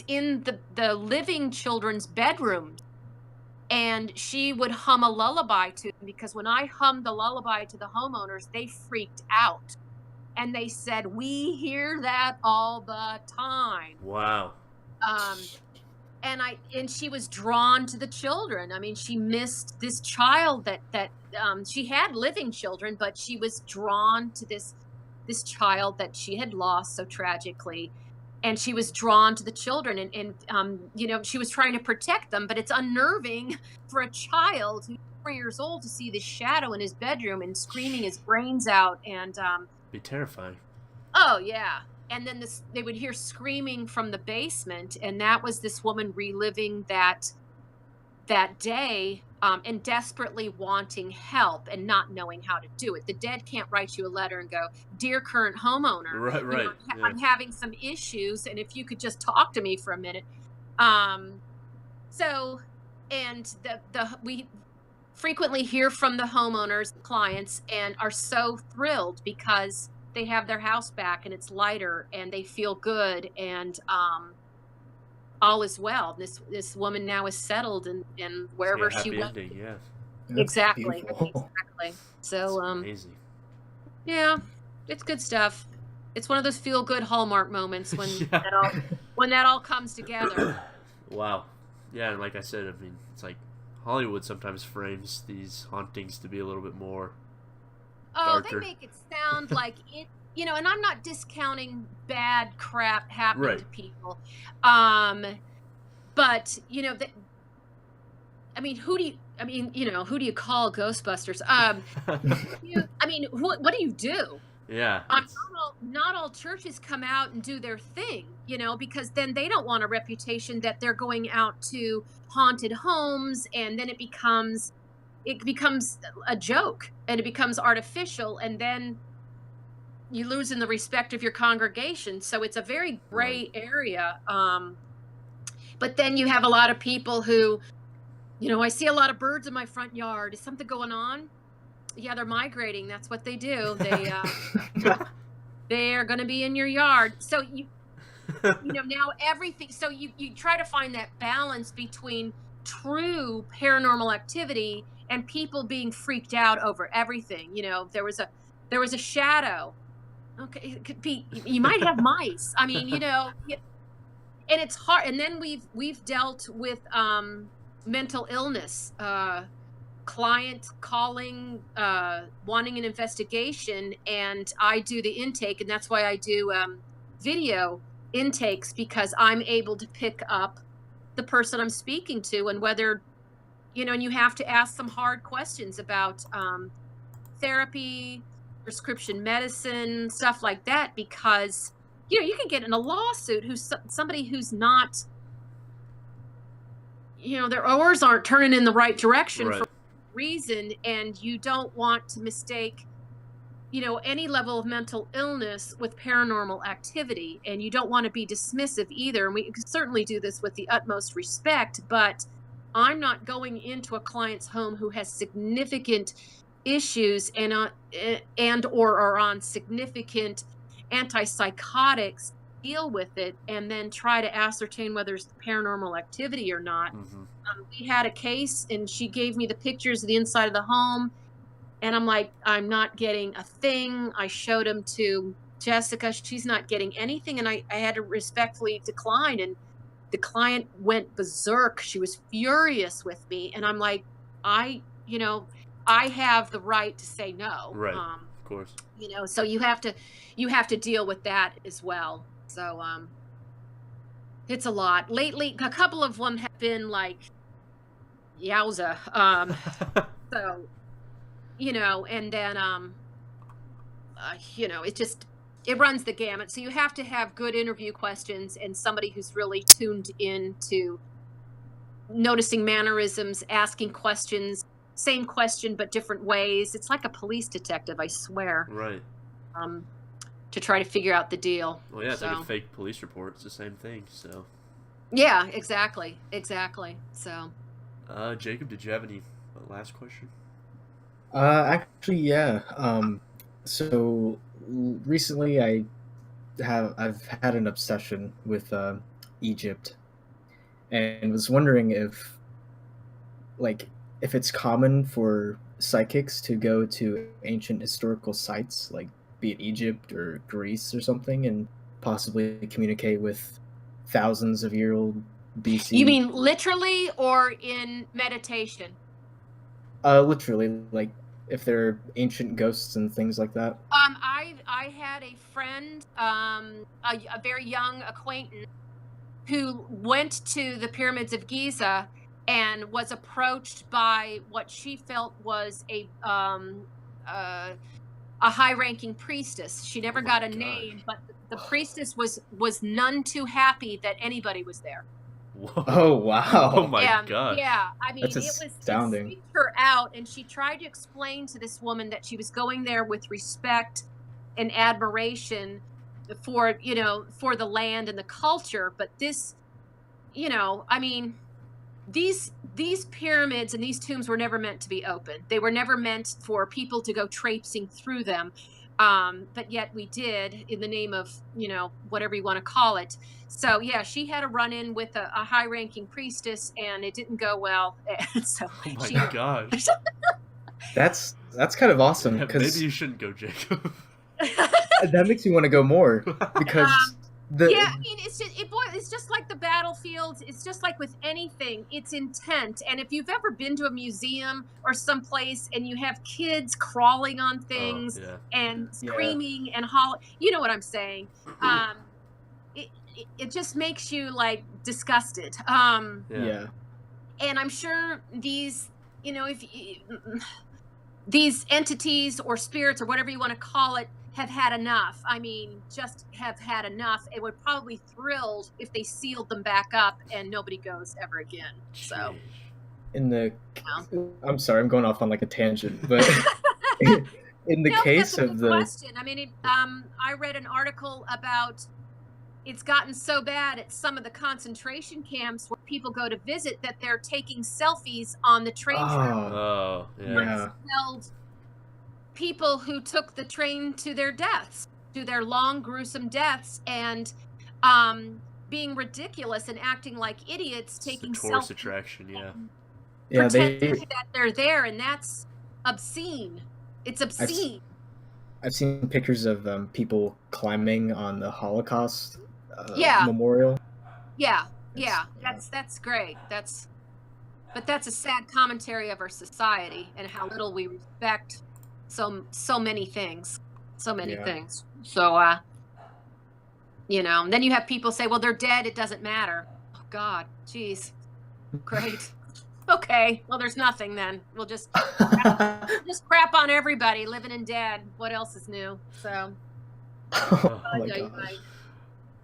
in the living children's bedroom. And she would hum a lullaby to them, because when I hummed the lullaby to the homeowners, they freaked out. And they said, we hear that all the time. Wow. And she was drawn to the children. I mean, she missed this child that she had living children, but she was drawn to this child that she had lost so tragically. And she was drawn to the children, and she was trying to protect them, but it's unnerving for a child who's 4 years old to see this shadow in his bedroom and screaming his brains out. And be terrifying. Oh yeah. And then they would hear screaming from the basement, and that was this woman reliving that day, and desperately wanting help and not knowing how to do it. The dead can't write you a letter and go, dear current homeowner, right. I'm having some issues, and if you could just talk to me for a minute. We frequently hear from the homeowners, clients, and are so thrilled because they have their house back and it's lighter and they feel good, and all is well. This woman now is settled and wherever she went. Ending, yeah. Exactly. So amazing. Yeah, it's good stuff. It's one of those feel good Hallmark moments when that all comes together. Wow. Yeah, and like I said, I mean, it's like Hollywood sometimes frames these hauntings to be a little bit more darker. They make it sound like it, and I'm not discounting bad crap happening to people. But, who do you call Ghostbusters? What do you do? Yeah. Not all churches come out and do their thing, because then they don't want a reputation that they're going out to haunted homes, and then it becomes a joke and it becomes artificial, and then you lose in the respect of your congregation. So it's a very gray area. But then you have a lot of people who, I see a lot of birds in my front yard. Is something going on? Yeah, they're migrating. That's what they do. They are going to be in your yard. So now everything. So you try to find that balance between true paranormal activity and people being freaked out over everything. There was a shadow. Okay, it could be. You might have mice. I mean, and it's hard. And then we've dealt with mental illness. Client calling, wanting an investigation, and I do the intake, and that's why I do video intakes, because I'm able to pick up the person I'm speaking to, and whether, and you have to ask some hard questions about therapy, prescription medicine, stuff like that, because you can get in a lawsuit somebody who's not, their oars aren't turning in the right direction for reason, and you don't want to mistake any level of mental illness with paranormal activity, and you don't want to be dismissive either. And we can certainly do this with the utmost respect, but I'm not going into a client's home who has significant issues and or are on significant antipsychotics, deal with it and then try to ascertain whether it's paranormal activity or not. Mm-hmm. We had a case and she gave me the pictures of the inside of the home, and I'm like, I'm not getting a thing. I showed them to Jessica. She's not getting anything. And I had to respectfully decline. And the client went berserk. She was furious with me. And I'm like, you know, I have the right to say no. Right. Of course. So you have to deal with that as well. So, it's a lot. Lately, a couple of them have been like, yowza. So, and then, it runs the gamut. So you have to have good interview questions and somebody who's really tuned in to noticing mannerisms, asking questions, same question, but different ways. It's like a police detective, I swear. Right. To try to figure out the deal. Well, yeah, it's like a fake police report. It's the same thing, so. Yeah, exactly. So. Jacob, did you have any last question? Actually, yeah. So recently I've had an obsession with Egypt, and was wondering if it's common for psychics to go to ancient historical sites, like be it Egypt or Greece or something, and possibly communicate with thousands of year old BC. You mean literally or in meditation? Literally, like if they're ancient ghosts and things like that. I had a friend, a very young acquaintance, who went to the pyramids of Giza and was approached by what she felt was a high-ranking priestess. She never got a name, but the priestess was none too happy that anybody was there. Whoa. Oh wow! Oh my god! Yeah, I mean, That's astounding. It freaked her out, and she tried to explain to this woman that she was going there with respect and admiration for the land and the culture. But this, I mean, these pyramids and these tombs were never meant to be open. They were never meant for people to go traipsing through them. But yet we did, in the name of, whatever you want to call it. So yeah, she had a run-in with a high-ranking priestess, and it didn't go well. So oh my gosh. That's kind of awesome. Yeah, maybe you shouldn't go, Jacob. That makes me want to go more, because I mean, it's just like the battlefields. It's just like with anything. It's intent. And if you've ever been to a museum or someplace and you have kids crawling on things and screaming and hollering, you know what I'm saying? It just makes you like disgusted. Yeah. And I'm sure these, these entities or spirits or whatever you want to call it have had enough. I mean, just have had enough. It would probably thrilled if they sealed them back up and nobody goes ever again. So, I'm sorry, I'm going off on like a tangent, but in the case of the question, I mean, I read an article about it's gotten so bad at some of the concentration camps where people go to visit that they're taking selfies on the train track. Oh, yeah. People who took the train to their deaths, to their long, gruesome deaths, and being ridiculous and acting like idiots, taking tourist attraction, pretending that they're there, and that's obscene. It's obscene. I've seen pictures of people climbing on the Holocaust memorial. Yeah, that's great. That's a sad commentary of our society and how little we respect so many things. So then you have people say, well, they're dead, it doesn't matter. Oh God, geez. Great. Okay, well, there's nothing then. We'll just crap on everybody, living and dead. What else is new? So oh my gosh.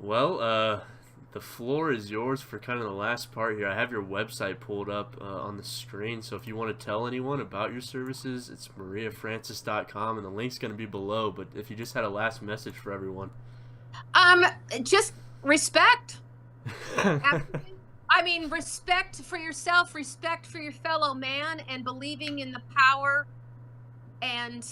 Well, the floor is yours for kind of the last part here. I have your website pulled up on the screen, so if you want to tell anyone about your services, it's mariafrancis.com, and the link's going to be below. But if you just had a last message for everyone. Just respect. I mean, respect for yourself, respect for your fellow man, and believing in the power and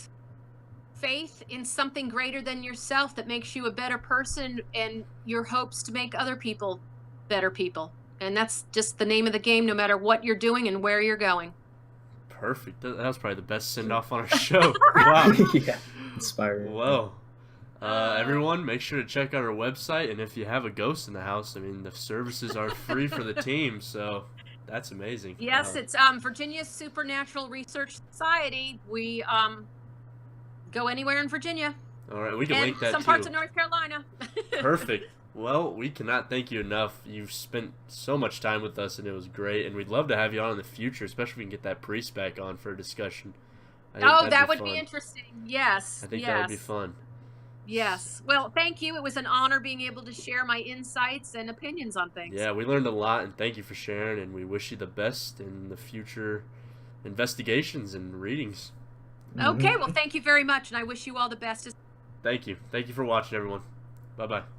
faith in something greater than yourself that makes you a better person, and your hopes to make other people better people. And that's just the name of the game, no matter what you're doing and where you're going. Perfect. That was probably the best send-off on our show. Wow. Yeah, inspiring. Well, everyone, make sure to check out our website, and if you have a ghost in the house, I mean, the services are free for the team, so that's amazing. Yes, it's Virginia Supernatural Research Society. We go anywhere in Virginia. All right, we can and link that some too. parts of North Carolina. Perfect. Well, we cannot thank you enough. You've spent so much time with us, and it was great. And we'd love to have you on in the future, especially if we can get that priest back on for a discussion. That would be interesting. Yes. I think that would be fun. Yes. Well, thank you. It was an honor being able to share my insights and opinions on things. Yeah, we learned a lot, and thank you for sharing. And we wish you the best in the future investigations and readings. Okay. Well, thank you very much, and I wish you all the best. Thank you. Thank you for watching, everyone. Bye-bye.